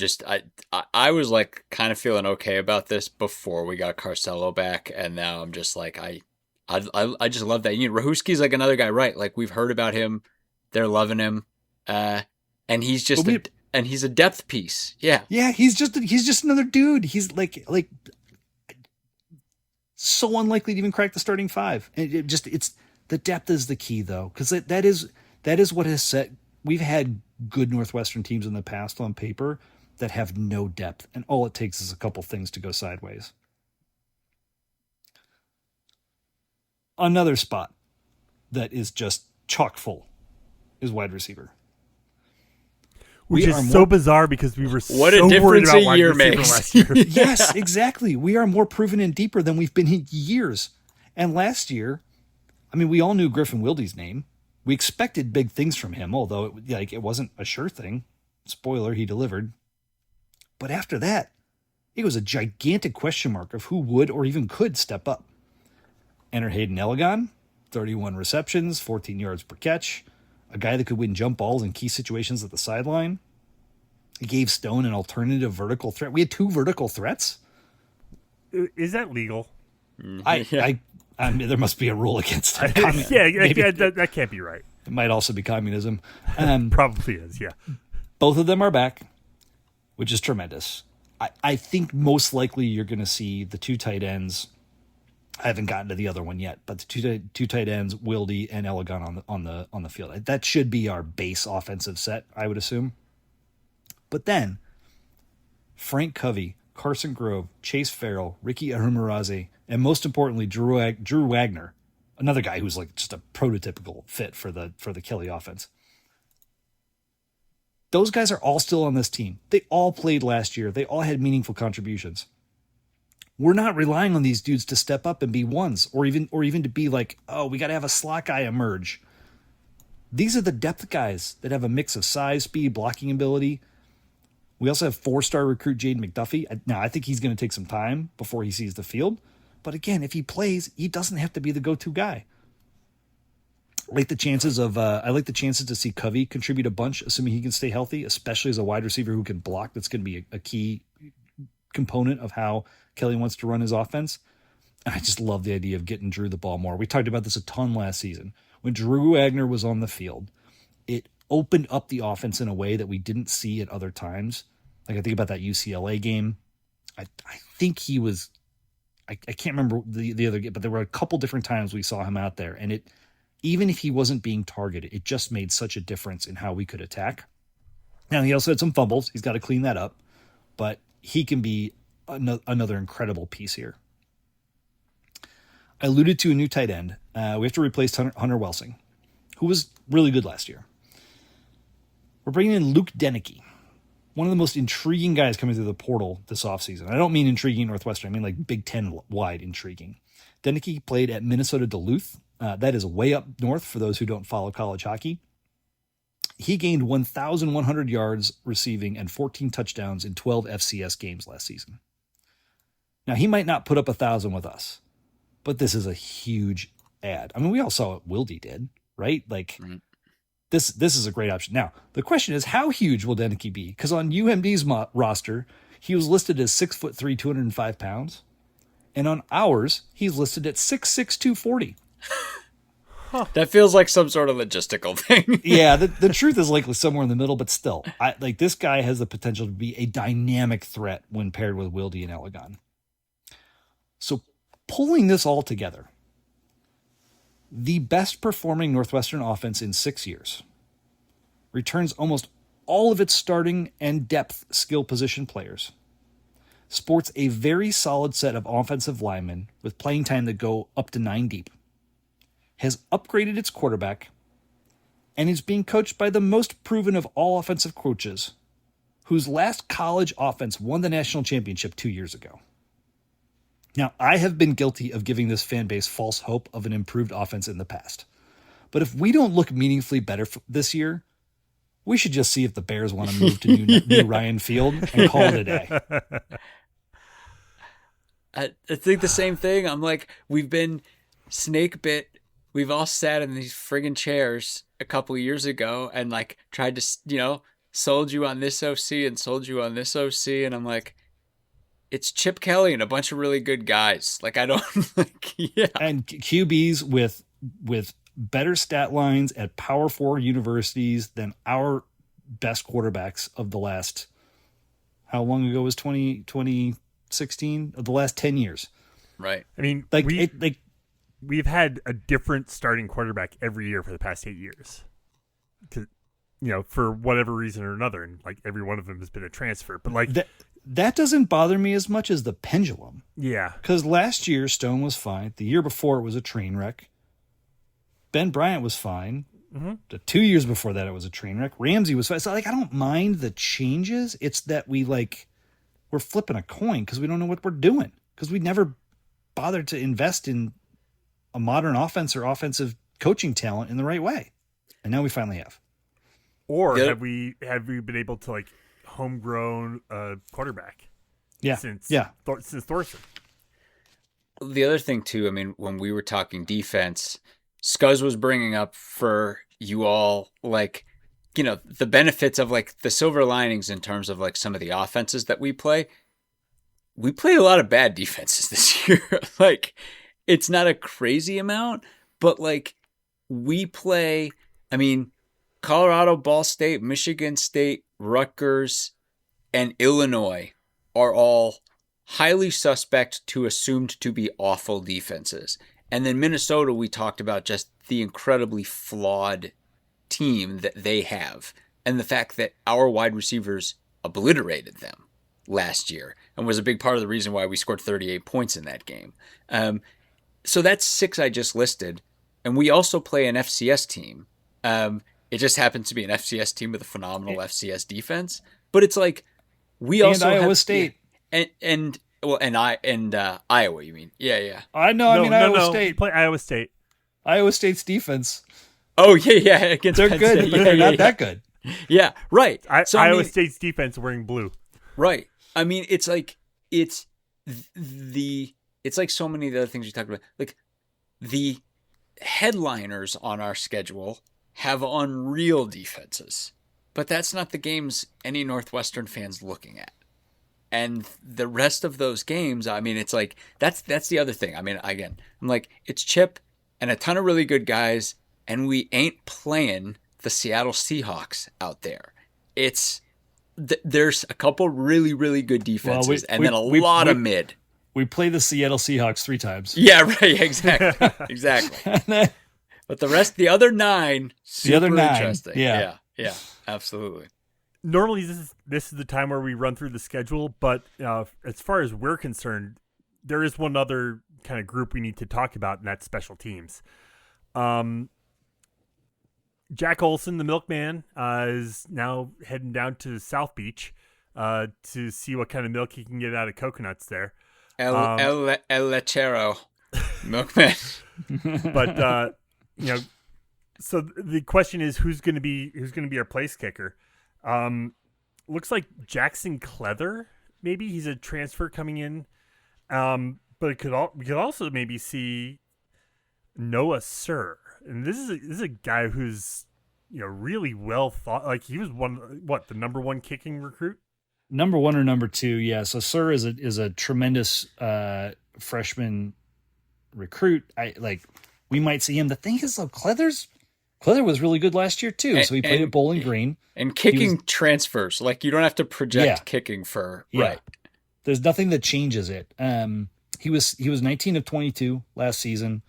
was like kind of feeling okay about this before we got Carcelo back, and now I'm just like I just love that. Rahuski's like another guy, right? Like we've heard about him, they're loving him, and he's just and he's a depth piece. Yeah, he's just another dude. He's like so unlikely to even crack the starting 5. And it's the depth is the key though, because that is what has set. We've had good Northwestern teams in the past on paper that have no depth, and all it takes is a couple things to go sideways. Another spot that is just chock full is wide receiver. Which is so bizarre because we were what so a difference worried about a wide year receiver makes. last year. Yes, exactly. We are more proven and deeper than we've been in years. And last year, I mean, we all knew Griffin Wilde's name. We expected big things from him, although it wasn't a sure thing. Spoiler, he delivered. But after that, it was a gigantic question mark of who would or even could step up. Enter Hayden Elegon, 31 receptions, 14 yards per catch, a guy that could win jump balls in key situations at the sideline. He gave Stone an alternative vertical threat. We had 2 vertical threats. Is that legal? I mean, there must be a rule against it. That can't be right. It might also be communism. Probably is, yeah. Both of them are back, which is tremendous. I think most likely you're going to see the 2 tight ends. I haven't gotten to the other one yet, but the two tight ends, Wilde and Elegon on the field. That should be our base offensive set, I would assume. But then, Frank Covey, Carson Grove, Chase Farrell, Ricky Ahumaraze, and most importantly, Drew Wagner, another guy who's like just a prototypical fit for the Kelly offense. Those guys are all still on this team. They all played last year. They all had meaningful contributions. We're not relying on these dudes to step up and be ones, or even to be like, oh, we got to have a slot guy emerge. These are the depth guys that have a mix of size, speed, blocking ability. We also have 4-star recruit Jaden McDuffie. Now, I think he's going to take some time before he sees the field. But again, if he plays, he doesn't have to be the go-to guy. I like the chances to see Covey contribute a bunch, assuming he can stay healthy, especially as a wide receiver who can block. That's going to be a key component of how Kelly wants to run his offense. And I just love the idea of getting Drew the ball more. We talked about this a ton last season. When Drew Wagner was on the field, it opened up the offense in a way that we didn't see at other times. Like I think about that UCLA game. I think he was, I can't remember the other game, but there were a couple different times we saw him out there. And even if he wasn't being targeted, it just made such a difference in how we could attack. Now, he also had some fumbles. He's got to clean that up. But he can be another incredible piece here. I alluded to a new tight end. We have to replace Hunter Welsing, who was really good last year. We're bringing in Luke Denicky, one of the most intriguing guys coming through the portal this offseason. I don't mean intriguing Northwestern. I mean like Big Ten wide intriguing. Denicky played at Minnesota Duluth. That is way up north for those who don't follow college hockey. He gained 1,100 yards receiving and 14 touchdowns in 12 FCS games last season. Now, he might not put up 1,000 with us, but this is a huge add. I mean, we all saw what Wilde did, right? Like, This is a great option. Now, the question is, how huge will Denicky be? Because on UMD's roster, he was listed as 6'3", 205 pounds. And on ours, he's listed at 6'6", 240. That feels like some sort of logistical thing. Yeah, the truth is likely somewhere in the middle, but still. This guy has the potential to be a dynamic threat when paired with Wilde and Elegon. So pulling this all together, the best performing Northwestern offense in 6 years returns almost all of its starting and depth skill position players, sports a very solid set of offensive linemen with playing time that go up to 9 deep, has upgraded its quarterback, and is being coached by the most proven of all offensive coaches, whose last college offense won the national championship 2 years ago. Now, I have been guilty of giving this fan base false hope of an improved offense in the past. But if we don't look meaningfully better this year, we should just see if the Bears want to move to new Ryan Field and call it a day. I think the same thing. I'm like, we've been snake bit. We've all sat in these friggin' chairs a couple of years ago and like tried to, sold you on this OC and sold you on this OC. And I'm like, it's Chip Kelly and a bunch of really good guys. Like, I don't And QBs with better stat lines at Power 4 universities than our best quarterbacks of the last, how long ago was 2016? Of the last 10 years. Right. I mean, we've had a different starting quarterback every year for the past 8 years. For whatever reason or another. And like every one of them has been a transfer. But like that doesn't bother me as much as the pendulum. Yeah. Because last year Stone was fine. The year before it was a train wreck. Ben Bryant was fine. Mm-hmm. The 2 years before that, it was a train wreck. Ramsey was fine. So, I don't mind the changes. It's that we're flipping a coin because we don't know what we're doing. Because we never bothered to invest in a modern offense or offensive coaching talent in the right way. And now we finally have. Or have we been able to like homegrown quarterback? Yeah. Since Thorson. The other thing too, I mean, when we were talking defense, Scuzz was bringing up for you all, like, the benefits of like the silver linings in terms of like some of the offenses that we play. We played a lot of bad defenses this year. Like, it's not a crazy amount, but like we play, I mean, Colorado, Ball State, Michigan State, Rutgers, and Illinois are all highly suspect to assumed to be awful defenses. And then Minnesota, we talked about just the incredibly flawed team that they have and the fact that our wide receivers obliterated them last year and was a big part of the reason why we scored 38 points in that game. So that's 6 I just listed. And we also play an FCS team. It just happens to be an FCS team with a phenomenal FCS defense. But it's like we also Iowa have State. And Iowa, you mean? Yeah. I know. I mean, Iowa State. Play Iowa State. Iowa State's defense. Oh yeah. Against they're Penn good, State. but they're not that good. Yeah, right. Iowa State's defense wearing blue. Right. I mean, it's like it's like so many of the other things you talked about. Like the headliners on our schedule have unreal defenses, but that's not the games any Northwestern fans looking at. And the rest of those games, I mean, it's like that's the other thing. I mean, again, I'm like, it's Chip and a ton of really good guys, and we ain't playing the Seattle Seahawks out there. There's a couple really, really good defenses, and then a lot of mid. We play the Seattle Seahawks 3 times. Yeah, right. Exactly. But the other 9, super interesting. Yeah, absolutely. Normally, this is the time where we run through the schedule, but as far as we're concerned, there is one other kind of group we need to talk about, and that's special teams. Jack Olson, the milkman, is now heading down to South Beach to see what kind of milk he can get out of coconuts there. El Lechero, milkman. But so the question is, who's going to be our place kicker? Looks like Jackson Cleather. Maybe he's a transfer coming in. But we could also maybe see Noah Sir. And this is a guy who's really well thought. Like he was the number 1 kicking recruit. Number 1 or number 2, yeah. So Sir is a tremendous freshman recruit. We might see him. The thing is, though, Cleather was really good last year too. So he played at Bowling Green. And kicking transfers, like you don't have to project kicking for right. There's nothing that changes it. He was 19 of 22 last season.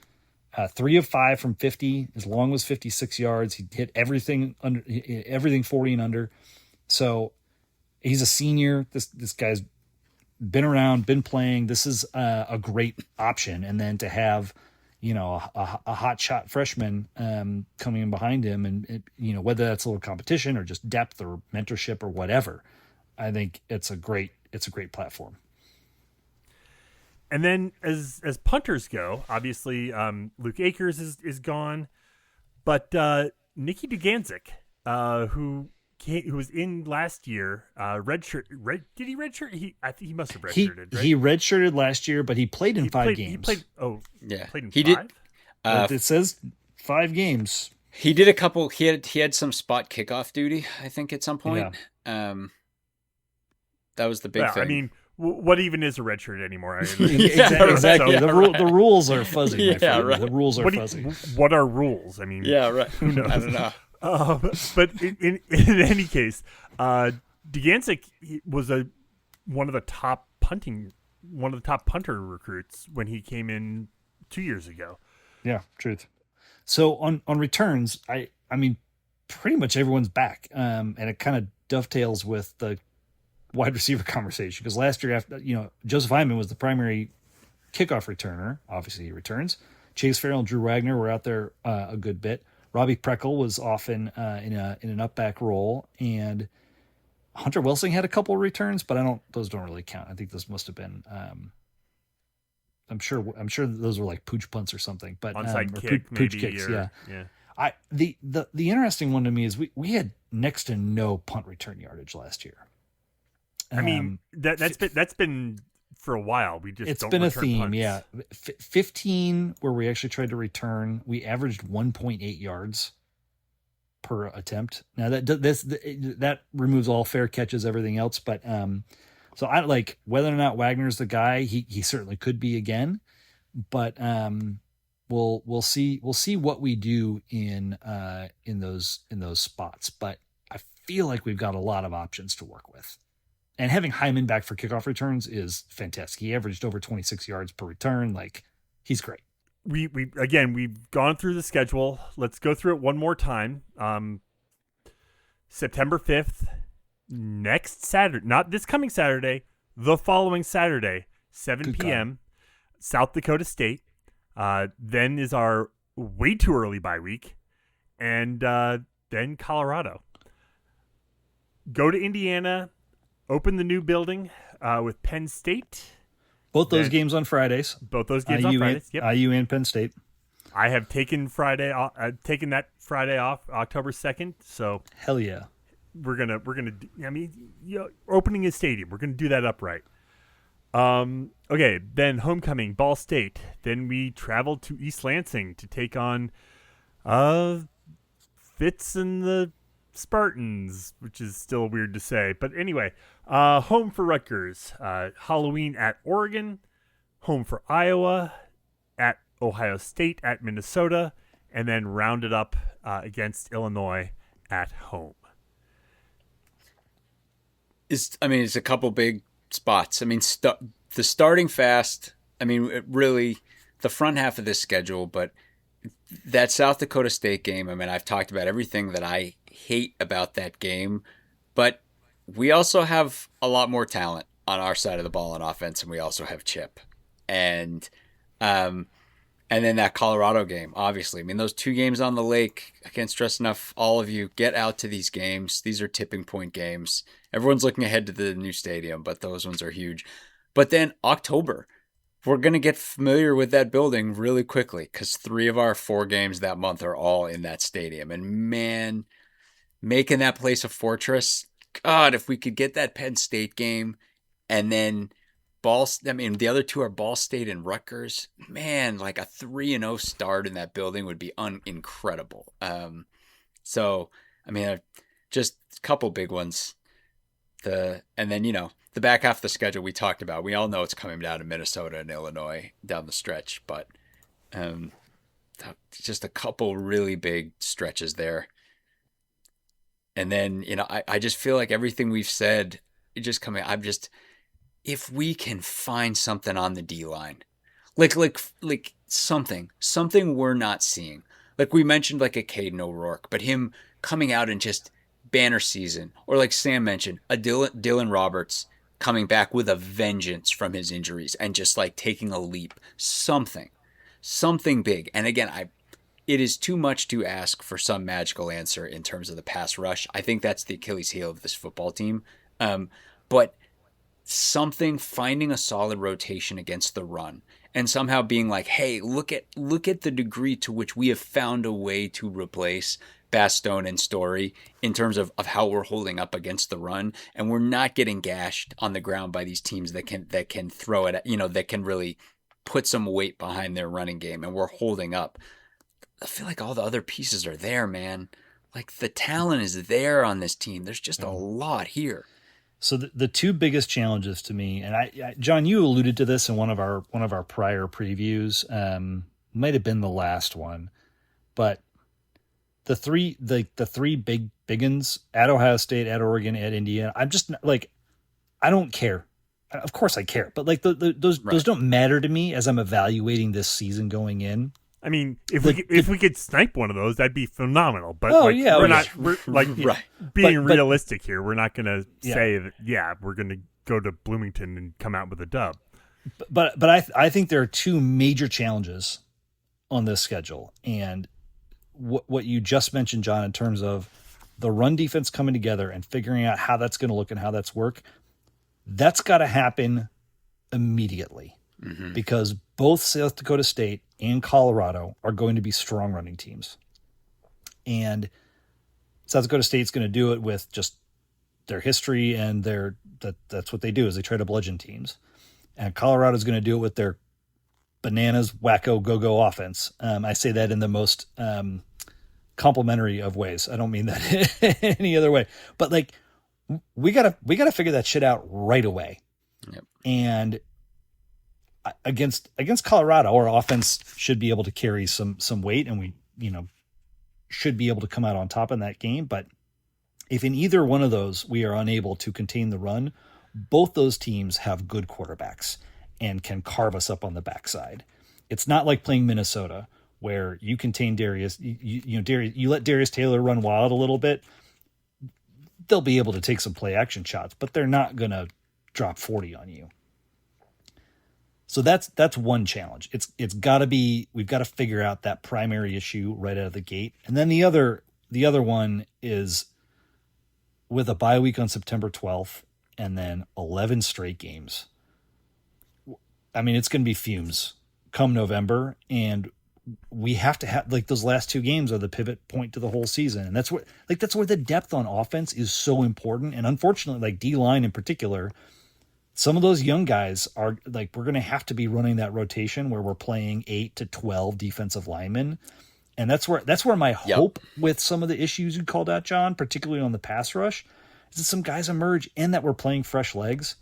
3 of 5 from 50. His long was 56 yards. He hit everything 40 and under. So he's a senior. This guy's been around, been playing. This is a great option. And then to have, a hot shot freshman coming in behind him, and whether that's a little competition or just depth or mentorship or whatever, I think it's a great platform. And then as punters go, obviously Luke Akers is gone, but Nikki Duganzik, who was in last year, did he redshirt? I think he must have redshirted. Right? He redshirted last year, but he played in 5 games. He played. Oh, Yeah, played in he 5. did. It says 5 games. He did a couple. He had some spot kickoff duty, I think, at some point. Yeah. That was the big thing. I mean, what even is a redshirt anymore? Exactly. So, the rules are fuzzy. Yeah, my friend. right. The rules are fuzzy. What are rules? I mean, yeah, right. Who knows? I don't know. But in any case, Duganzik was one of the top punter recruits when he came in 2 years ago. Yeah, truth. So on returns, I mean, pretty much everyone's back, and it kind of dovetails with the wide receiver conversation, because last year, after Joseph Hyman was the primary kickoff returner. Obviously, he returns. Chase Farrell and Drew Wagner were out there a good bit. Robbie Preckle was often in an up back role, and Hunter Wilson had a couple of returns, but those don't really count. I think those must have been. I'm sure those were like pooch punts or something, but onside or kick, pooch maybe, kicks. yeah. The interesting one to me is we had next to no punt return yardage last year. I mean, that's been for a while. It's been a theme, punts. yeah. 15 where we actually tried to return, we averaged 1.8 yards per attempt. Now that removes all fair catches, everything else, but so I like whether or not Wagner's the guy. He certainly could be again, but we'll see what we do in those spots. But I feel like we've got a lot of options to work with. And having Hyman back for kickoff returns is fantastic. He averaged over 26 yards per return. Like, he's great. We've gone through the schedule. Let's go through it one more time. September 5th, next Saturday, not this coming Saturday, the following Saturday, 7 p.m., South Dakota State. Then is our way too early bye week. And then Colorado. Go to Indiana. Open the new building with Penn State. Both those games on Fridays. Both those games on Fridays. Yep. IU and Penn State. I have taken that Friday off, October 2nd. So hell yeah, we're gonna. I mean, opening a stadium. We're gonna do that upright. Okay. Then homecoming, Ball State. Then we travel to East Lansing to take on, Fitz and the Spartans, which is still weird to say, but anyway, home for Rutgers, Halloween at Oregon, home for Iowa, at Ohio State, at Minnesota, and then rounded up against Illinois at home. It's a couple big spots. I mean, the starting fast. I mean, really, the front half of this schedule, but that South Dakota State game. I mean, I've talked about everything that I hate about that game, but we also have a lot more talent on our side of the ball on offense, and we also have Chip, and then that Colorado game. Obviously, I mean, those 2 games on the lake. I can't stress enough. All of you, get out to these games. These are tipping point games. Everyone's looking ahead to the new stadium, but those ones are huge. But then October, we're going to get familiar with that building really quickly, because 3 of our 4 games that month are all in that stadium. And man, making that place a fortress. God, if we could get that Penn State game and then the other 2 are Ball State and Rutgers. Man, like a 3-0 start in that building would be incredible. So, I mean, just a couple big ones. And then, the back half of the schedule we talked about. We all know it's coming down to Minnesota and Illinois down the stretch, but just a couple really big stretches there. And then, I just feel like everything we've said, if we can find something on the D line, like something we're not seeing, like we mentioned, like a Caden O'Rourke, but him coming out and just banner season, or like Sam mentioned, a Dylan Roberts coming back with a vengeance from his injuries and just like taking a leap, something big. And again, it is too much to ask for some magical answer in terms of the pass rush. I think that's the Achilles heel of this football team. But finding a solid rotation against the run and somehow being like, hey, look at the degree to which we have found a way to replace Bastone and Story in terms of how we're holding up against the run, and we're not getting gashed on the ground by these teams that can throw it, that can really put some weight behind their running game, and we're holding up. I feel like all the other pieces are there, man. Like, the talent is there on this team. There's just a lot here. So the two biggest challenges to me, and I John, you alluded to this in one of our prior previews, might have been the last one, but the three big uns at Ohio State, at Oregon, at Indiana. I'm just like, I don't care. Of course I care, but like those don't matter to me as I'm evaluating this season going in. I mean, if we could snipe one of those, that'd be phenomenal. But we're being realistic here. We're not going to say that. We're going to go to Bloomington and come out with a dub. But I think there are two major challenges on this schedule, and what you just mentioned, John, in terms of the run defense coming together and figuring out how that's going to look and how that's work, that's got to happen immediately. Mm-hmm. Because both South Dakota State and Colorado are going to be strong running teams. And South Dakota State's going to do it with just their history and that's what they do, is they try to bludgeon teams. And Colorado's going to do it with their bananas, wacko, go-go offense. I say that in the most complimentary of ways. I don't mean that any other way. But like, we gotta figure that shit out right away. Yep. And against Colorado, our offense should be able to carry some weight, and we should be able to come out on top in that game. But if in either one of those we are unable to contain the run, both those teams have good quarterbacks and can carve us up on the backside. It's not like playing Minnesota, where you contain Darius. You let Darius Taylor run wild a little bit, they'll be able to take some play action shots, but they're not going to drop 40 on you. So that's one challenge. It's got to be, we've got to figure out that primary issue right out of the gate. And then the other one is, with a bye week on September 12th and then 11 straight games. I mean, it's going to be fumes come November, and we have to have, like, those last two games are the pivot point to the whole season. And that's where the depth on offense is so important. And unfortunately, like D-line in particular, some of those young guys are like, we're going to have to be running that rotation where we're playing 8 to 12 defensive linemen. And that's where my hope with some of the issues you called out, John, particularly on the pass rush, is that some guys emerge and that we're playing fresh legs.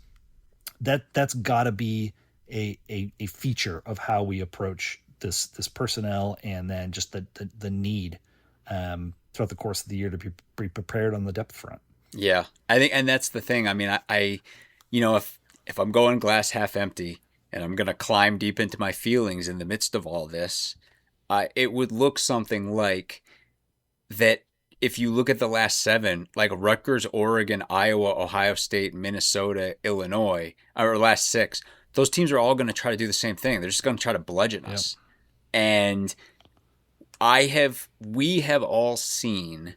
That's got to be a feature of how we approach this personnel, and then just the need throughout the course of the year to be prepared on the depth front. Yeah, I think, and that's the thing. I mean, I if I'm going glass half empty and I'm going to climb deep into my feelings in the midst of all this, it would look something like that. If you look at the last 7, like Rutgers, Oregon, Iowa, Ohio State, Minnesota, Illinois, or last 6, those teams are all going to try to do the same thing. They're just going to try to bludgeon us. And we have all seen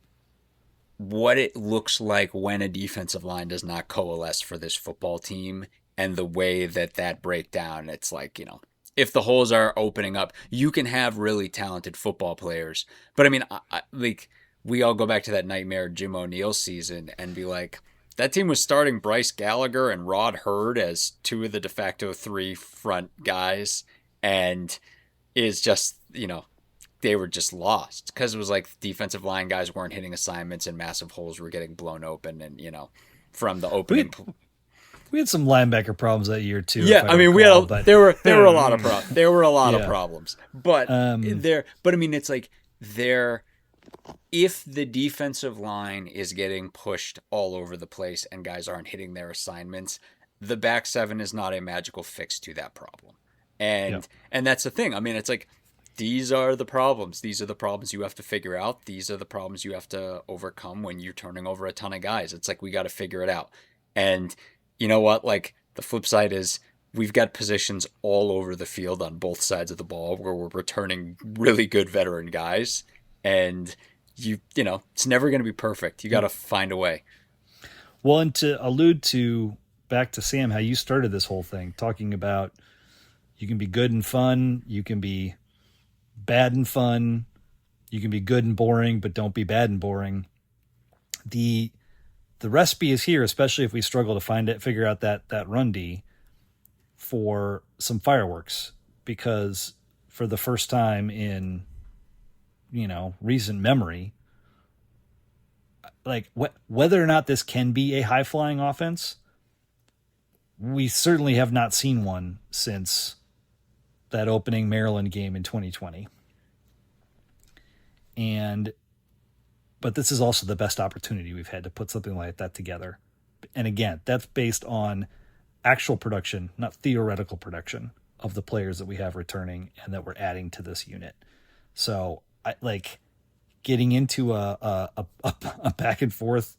what it looks like when a defensive line does not coalesce for this football team, and the way that breakdown. It's like, if the holes are opening up, you can have really talented football players. But I mean, like, we all go back to that nightmare Jim O'Neill season and be like, that team was starting Bryce Gallagher and Rod Hurd as 2 of the de facto 3 front guys, and is just, they were just lost because it was like defensive line guys weren't hitting assignments and massive holes were getting blown open, and from the opening. We had some linebacker problems that year too. Yeah, I mean, there were a lot of problems. There were a lot of problems, but I mean, it's like if the defensive line is getting pushed all over the place and guys aren't hitting their assignments, the back 7 is not a magical fix to that problem. And that's the thing. I mean, it's like, these are the problems. These are the problems you have to figure out. These are the problems you have to overcome when you're turning over a ton of guys. It's like, we got to figure it out. And you know what? Like, the flip side is, we've got positions all over the field on both sides of the ball where we're returning really good veteran guys. And it's never going to be perfect. You got to find a way. Well, and to allude to back to Sam, how you started this whole thing, talking about you can be good and fun, you can be bad and fun, you can be good and boring, but don't be bad and boring. The recipe is here, especially if we struggle to figure out that run D for some fireworks, because for the first time in recent memory, like whether or not this can be a high flying offense, we certainly have not seen one since that opening Maryland game in 2020. But this is also the best opportunity we've had to put something like that together. And again, that's based on actual production, not theoretical production of the players that we have returning and that we're adding to this unit. So I like getting into a back and forth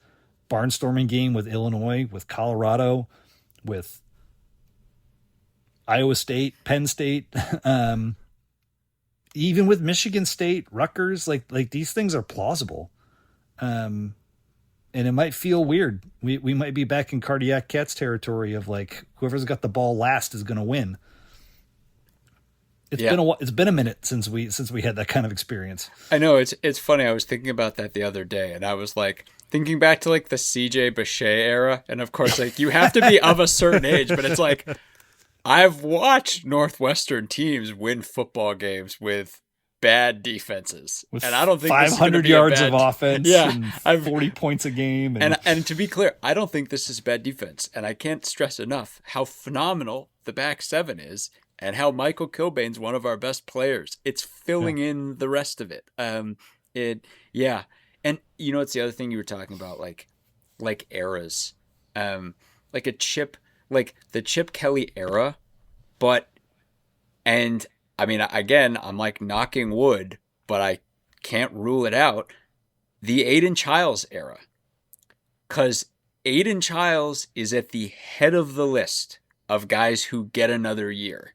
barnstorming game with Illinois, with Colorado, with Iowa State, Penn State, even with Michigan State, Rutgers, like these things are plausible. And it might feel weird. We might be back in Cardiac Cats territory of like whoever's got the ball last is going to win. It's been a minute since we had that kind of experience. I know it's funny. I was thinking about that the other day, and I was like thinking back to like the CJ Bechet era, and of course, like you have to be of a certain age, but it's like I've watched Northwestern teams win football games with bad defenses, and I don't think 500 yards of offense, and 40 points a game, and to be clear, I don't think this is bad defense, and I can't stress enough how phenomenal the back seven is. And how Michael Kilbane's one of our best players. It's filling in the rest of it. And it's the other thing you were talking about, like eras, like a Chip, like the Chip Kelly era, and I mean, again, I'm like knocking wood, but I can't rule it out. The Aiden Childs era, because Aiden Childs is at the head of the list of guys who get another year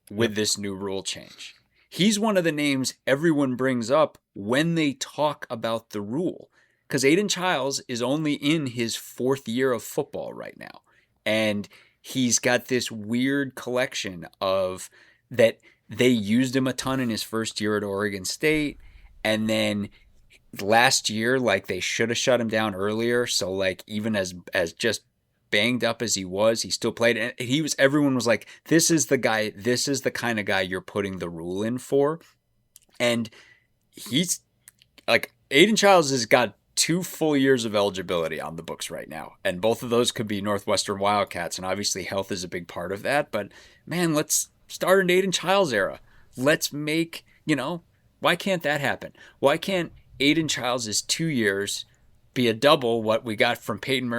with this new rule change. He's one of the names everyone brings up when they talk about the rule, because Aiden Childs is only in his 4th year of football right now. And he's got this weird collection of that they used him a ton in his first year at Oregon State. And then last year, like they should have shut him down earlier. So like even as just banged up as he was, he still played, and everyone was like, this is the kind of guy you're putting the rule in for. And he's like, Aiden Childs has got 2 full years of eligibility on the books right now, and both of those could be Northwestern Wildcats, and obviously health is a big part of that. But man, let's start an Aiden Childs era. Let's make, why can't that happen? Why can't Aiden Childs' 2 years be a double what we got from Peyton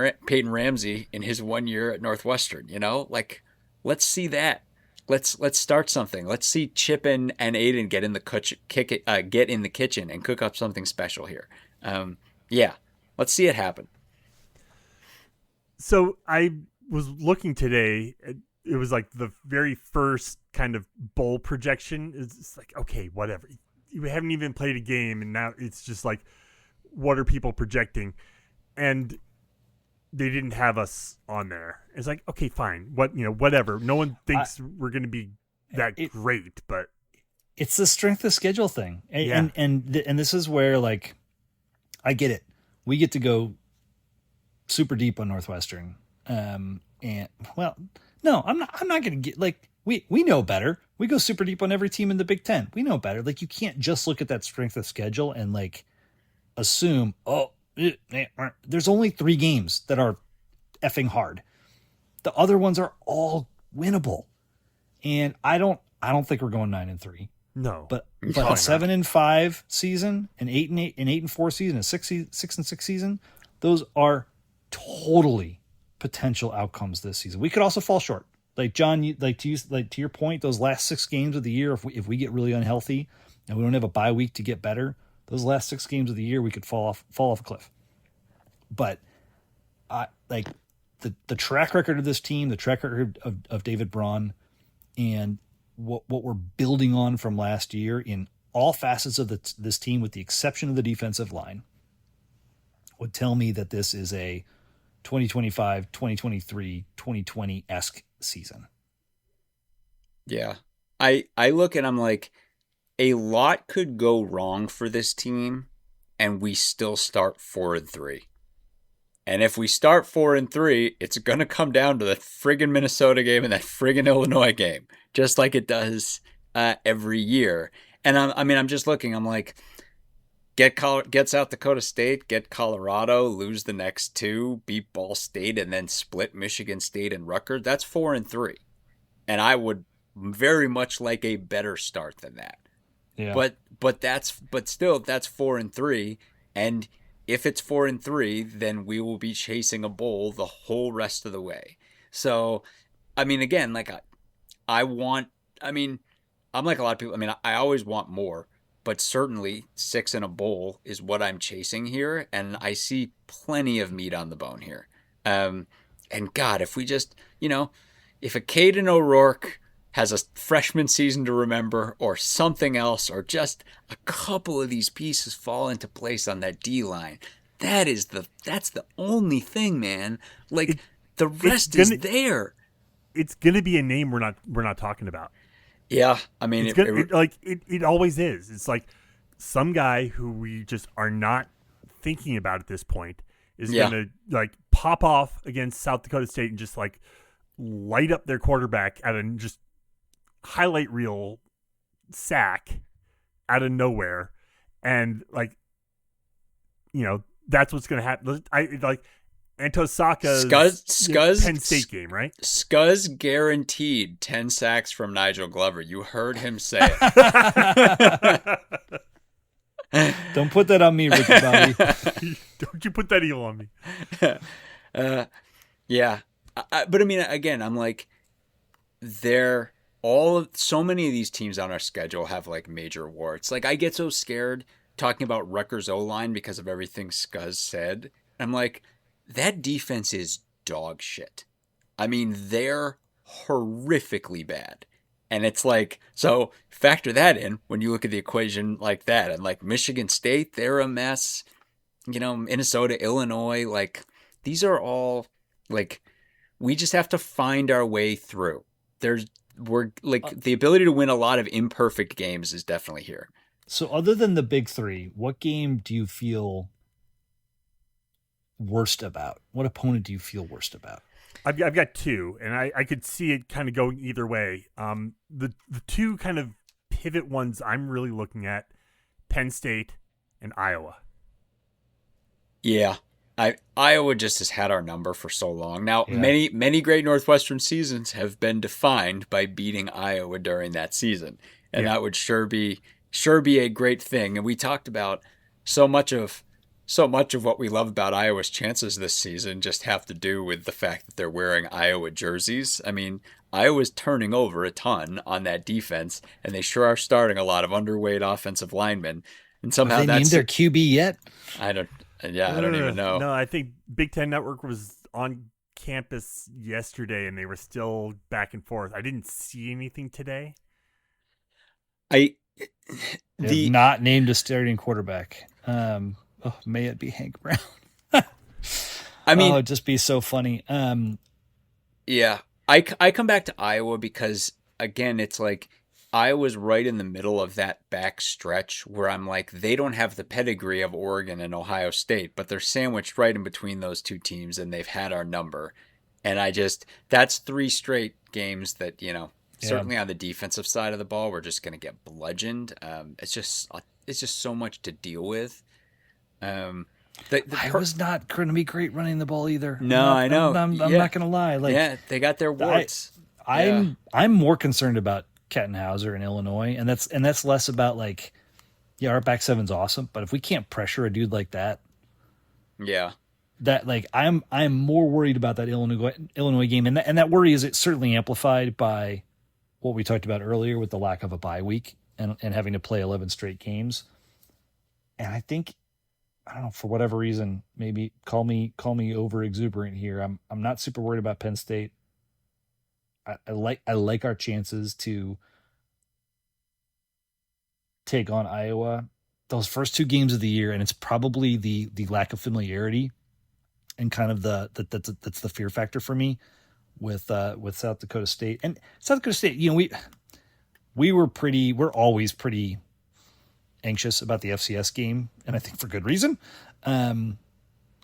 Ramsey in his 1 year at Northwestern? Like let's see that. Let's start something. Let's see Chip and Aiden get in the kitchen and cook up something special here. Let's see it happen. So I was looking today. It was like the very first kind of bowl projection. It's like, okay, whatever. We haven't even played a game, and now it's just like, what are people projecting? And they didn't have us on there. It's like, okay, fine. Whatever. No one thinks we're going to be that great, but it's the strength of schedule thing. And this is where, like, I get it. We get to go super deep on Northwestern. I'm not going to get, like, we know better. We go super deep on every team in the Big Ten. We know better. Like, you can't just look at that strength of schedule and like assume, there's only 3 games that are effing hard. The other ones are all winnable. And I don't think we're going 9-3. No. But a 7-5 season, an 8-8, an 8-4 season, a 6-6 season, those are totally potential outcomes this season. We could also fall short. Like John, to your point, those last 6 games of the year, if we get really unhealthy and we don't have a bye week to get better, those last 6 games of the year, we could fall off a cliff. But the track record of this team, the track record of David Braun, and what we're building on from last year in all facets of this team, with the exception of the defensive line, would tell me that this is a 2025, 2023, 2020-esque season. Yeah. I look and I'm like, a lot could go wrong for this team, and we still start 4-3. And if we start 4-3, it's gonna come down to that friggin' Minnesota game and that friggin' Illinois game, just like it does every year. And I'm just looking. I'm like, get South Dakota State, get Colorado, lose the next two, beat Ball State, and then split Michigan State and Rutgers. That's 4-3, and I would very much like a better start than that. Yeah. But still, that's 4-3, and if it's 4-3, then we will be chasing a bowl the whole rest of the way. So, I mean, again, like I'm like a lot of people. I mean, I always want more, but certainly 6 in a bowl is what I'm chasing here, and I see plenty of meat on the bone here. And God, if we just, if a Caden O'Rourke has a freshman season to remember, or something else, or just a couple of these pieces fall into place on that D line, that's the only thing, man. Like the rest is there. It's gonna be a name we're not talking about. Yeah, I mean, it always is. It's like some guy who we just are not thinking about at this point is gonna like pop off against South Dakota State and just like light up their quarterback at a just highlight reel sack out of nowhere, and like that's what's gonna happen. Antosaka's Scuzz Penn State game, right? Scuzz guaranteed 10 sacks from Nigel Glover. You heard him say it. Don't put that on me, Ricky Bobby. Don't you put that eel on me. Yeah. But I mean, again, I'm like, so many of these teams on our schedule have like major warts. Like I get so scared talking about Rutgers O-line because of everything Scuzz said. I'm like, that defense is dog shit. I mean, they're horrifically bad. And it's like, so factor that in when you look at the equation like that. And like Michigan State, they're a mess. Minnesota, Illinois, like these are all like, we just have to find our way through. We're like the ability to win a lot of imperfect games is definitely here. So other than the big three, what game do you feel worst about? What opponent do you feel worst about? I've got two, and I could see it kind of going either way. The two kind of pivot ones I'm really looking at, Penn State and Iowa. Yeah. Iowa just has had our number for so long. Now, many great Northwestern seasons have been defined by beating Iowa during that season. And that would sure be a great thing. And we talked about so much of what we love about Iowa's chances this season just have to do with the fact that they're wearing Iowa jerseys. I mean, Iowa's turning over a ton on that defense, and they sure are starting a lot of underweight offensive linemen. And somehow have they named their QB yet? I don't even know. No, I think Big Ten Network was on campus yesterday, and they were still back and forth. I didn't see anything today. They have not named a starting quarterback. May it be Hank Brown. I mean, it'd just be so funny. Yeah, I come back to Iowa because again, it's like Iowa's right in the middle of that back stretch where I'm like, they don't have the pedigree of Oregon and Ohio State, but they're sandwiched right in between those two teams, and they've had our number. And that's 3 straight games that certainly on the defensive side of the ball, we're just going to get bludgeoned. It's just so much to deal with. Iowa's not going to be great running the ball either. No, I know. I'm not going to lie. Like, they got their warts. I'm more concerned about Kettenhauser in Illinois, and that's less about like, our back seven's awesome, but if we can't pressure a dude like that, that like I'm more worried about that Illinois game, and that worry is it's certainly amplified by what we talked about earlier with the lack of a bye week and having to play 11 straight games. And I think, I don't know, for whatever reason, maybe call me over exuberant here. I'm not super worried about Penn State. I like our chances to take on Iowa those first 2 games of the year, and it's probably the lack of familiarity and kind of that's the fear factor for me with South Dakota State. And South Dakota State, we're always pretty anxious about the FCS game, and I think for good reason.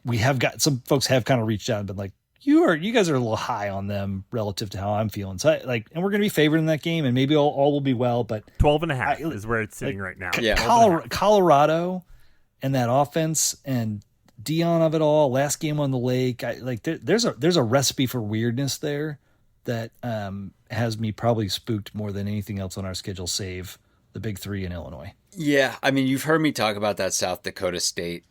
We have got some folks have kind of reached out and been like, you guys are a little high on them relative to how I'm feeling. So and we're going to be favored in that game, and maybe all will be well, but 12.5 is where it's sitting right now. Yeah. Colorado and that offense and Dion of it all, last game on the lake. There's a recipe for weirdness there that has me probably spooked more than anything else on our schedule, save the big three in Illinois. Yeah, I mean, you've heard me talk about that South Dakota State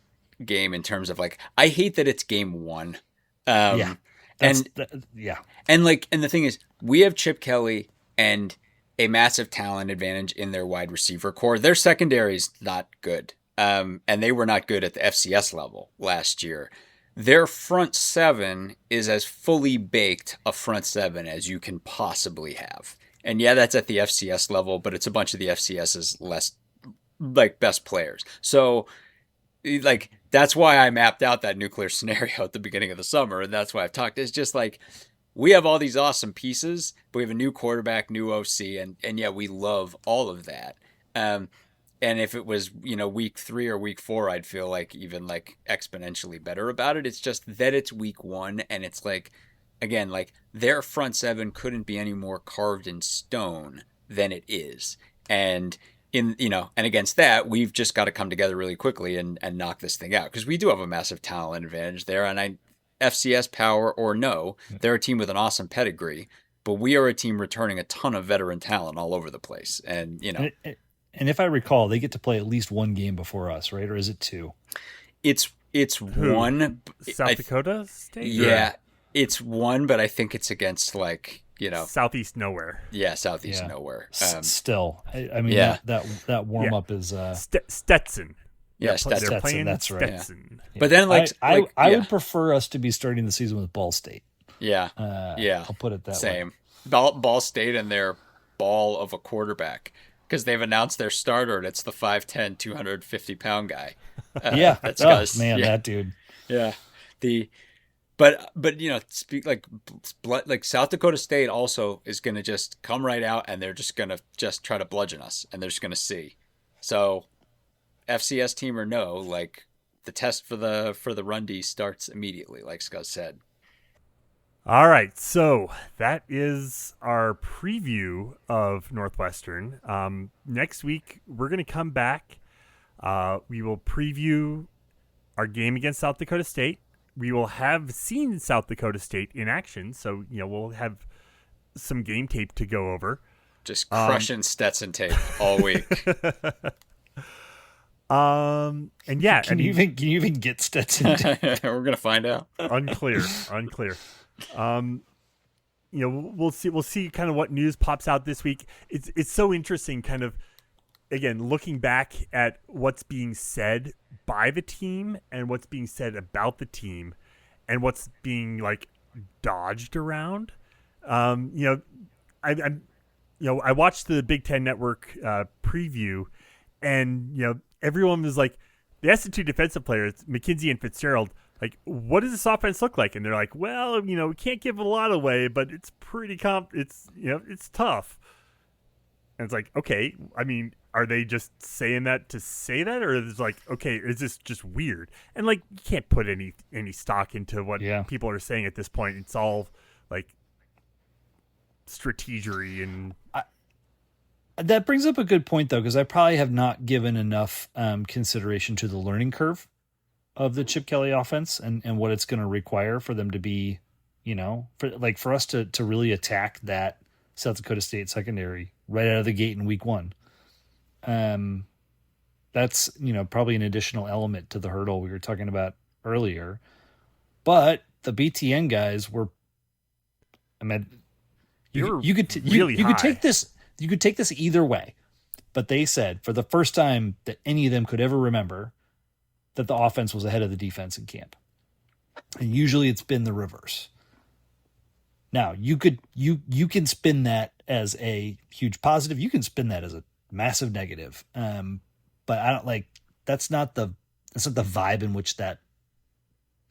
game in terms of I hate that it's game one. Yeah. And the thing is, we have Chip Kelly and a massive talent advantage in their wide receiver core. Their secondary is not good. And they were not good at the FCS level last year. Their front seven is as fully baked a front seven as you can possibly have. And yeah, that's at the FCS level, but it's a bunch of the FCS's best players. So that's why I mapped out that nuclear scenario at the beginning of the summer. And that's why I've talked. It's just we have all these awesome pieces, but we have a new quarterback, new OC, and yeah, we love all of that. And if it was, week 3 or week 4, I'd feel even exponentially better about it. It's just that it's week 1, and it's again, their front seven couldn't be any more carved in stone than it is. And and against that, we've just got to come together really quickly and knock this thing out, because we do have a massive talent advantage there. And FCS power or no, they're a team with an awesome pedigree, but we are a team returning a ton of veteran talent all over the place. And, And if I recall, they get to play at least one game before us, right? Or is it 2? It's one. South Dakota State? Yeah, it's one, but I think it's against Southeast nowhere. Yeah, Southeast nowhere. Still, I mean, that warm up is Stetson. Yeah, They're playing that's right. Stetson. Yeah. But then, I would prefer us to be starting the season with Ball State. Yeah, I'll put it that way. Same. Ball State and their ball of a quarterback, because they've announced their starter, and it's the 5'10", 250-pound guy. That's man, that dude. Yeah, But speak South Dakota State also is going to just come right out, and they're just going to just try to bludgeon us, and they're just going to see. So FCS team or no, the test for the run D starts immediately, like Scott said. All right, so that is our preview of Northwestern. Next week, we're going to come back. We will preview our game against South Dakota State. We will have seen South Dakota State in action, so we'll have some game tape to go over. Just crushing Stetson tape all week. And yeah, can you even get Stetson tape? We're gonna find out. Unclear. We'll see kind of what news pops out this week. It's so interesting, kind of, again, looking back at what's being said by the team and what's being said about the team and what's being dodged around. I watched the Big Ten Network preview, and everyone was like, they asked the 2 defensive players, McKenzie and Fitzgerald, what does this offense look like? And they're like, well, we can't give a lot away, but it's pretty it's tough. And it's okay, I mean, are they just saying that to say that, or is okay, is this just weird? And you can't put any stock into what people are saying at this point. It's all strategery and. That brings up a good point, though, because I probably have not given enough consideration to the learning curve of the Chip Kelly offense and what it's going to require for them to be, for us to really attack that South Dakota State secondary right out of the gate in week 1. That's, probably an additional element to the hurdle we were talking about earlier. But the BTN guys were, you could take this. You could take this either way, but they said for the first time that any of them could ever remember that the offense was ahead of the defense in camp. And usually it's been the reverse. Now you can spin that as a huge positive. You can spin that as a massive negative. But I don't that's not the vibe in which that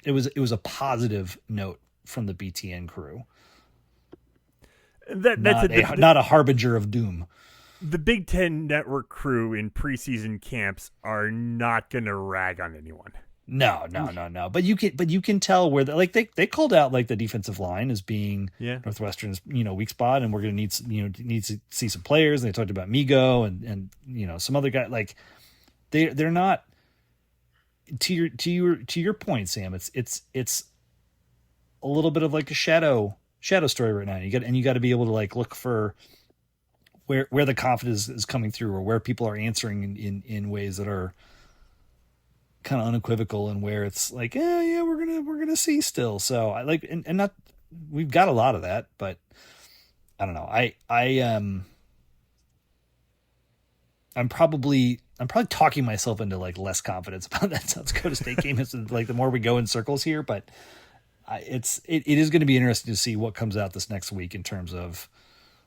it was a positive note from the BTN crew. Not a harbinger of doom. The Big Ten Network crew in preseason camps are not going to rag on anyone. No. But you can tell where they called out like the defensive line as being Northwestern's weak spot, and we're going to need to see some players. And they talked about Migo and some other guy. Like they're not, to your point, Sam. It's a little bit of like a shadow story right now. You got to be able to like look for where the confidence is coming through, or where people are answering in ways that are kind of unequivocal, and where it's like, we're gonna see still. So I like, and not, we've got a lot of that, but I don't know. I'm probably talking myself into like less confidence about that South Dakota State game. It's like the more we go in circles here, but it is going to be interesting to see what comes out this next week in terms of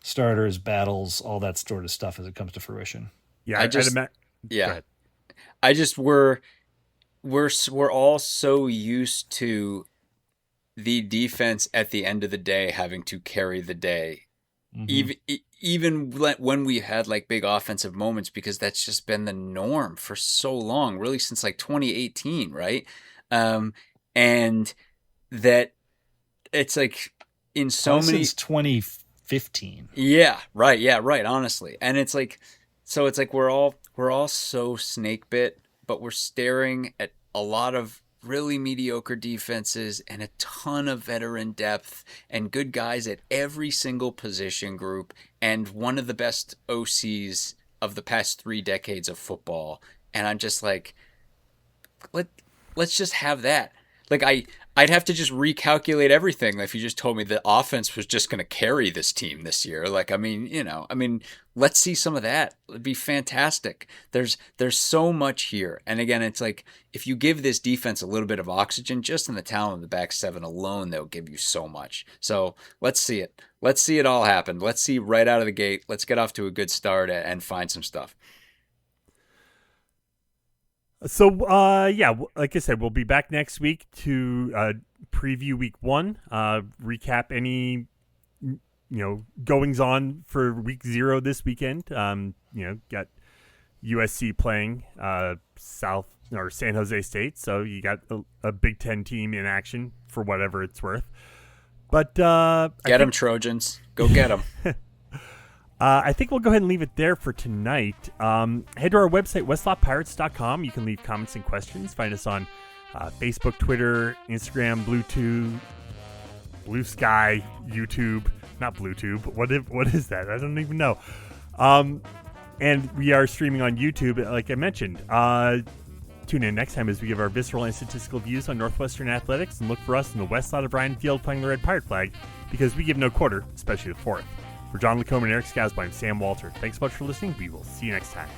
starters, battles, all that sort of stuff as it comes to fruition. Yeah, we're all so used to the defense at the end of the day having to carry the day, even when we had like big offensive moments, because that's just been the norm for so long, really since like 2018, right? And that it's like in so many since 2015. Yeah, right. Honestly, and it's like, so it's like we're all so snake bit, but we're staring at a lot of really mediocre defenses and a ton of veteran depth and good guys at every single position group, and one of the best OCs of the past 3 decades of football. And I'm just like, let's just have that. Like I'd have to just recalculate everything if you just told me the offense was just going to carry this team this year. Like, I mean, let's see some of that. It'd be fantastic. There's so much here. And again, it's like, if you give this defense a little bit of oxygen, just in the talent of the back seven alone, they'll give you so much. So let's see it. Let's see it all happen. Let's see right out of the gate. Let's get off to a good start and find some stuff. So, like I said, we'll be back next week to preview week 1, recap any, goings on for week 0 this weekend. Got USC playing San Jose State, so you got a Big Ten team in action for whatever it's worth. But get them, Trojans. Go get them. I think we'll go ahead and leave it there for tonight. Head to our website, westlotpirates.com. You can leave comments and questions. Find us on Facebook, Twitter, Instagram, Blue Sky, YouTube. Not Bluetooth. What is that? I don't even know. And we are streaming on YouTube, like I mentioned. Tune in next time as we give our visceral and statistical views on Northwestern athletics, and look for us in the west side of Ryan Field playing the red pirate flag, because we give no quarter, especially the fourth. For John Lacombe and Eric Skazby, I'm Sam Walter. Thanks so much for listening. We will see you next time.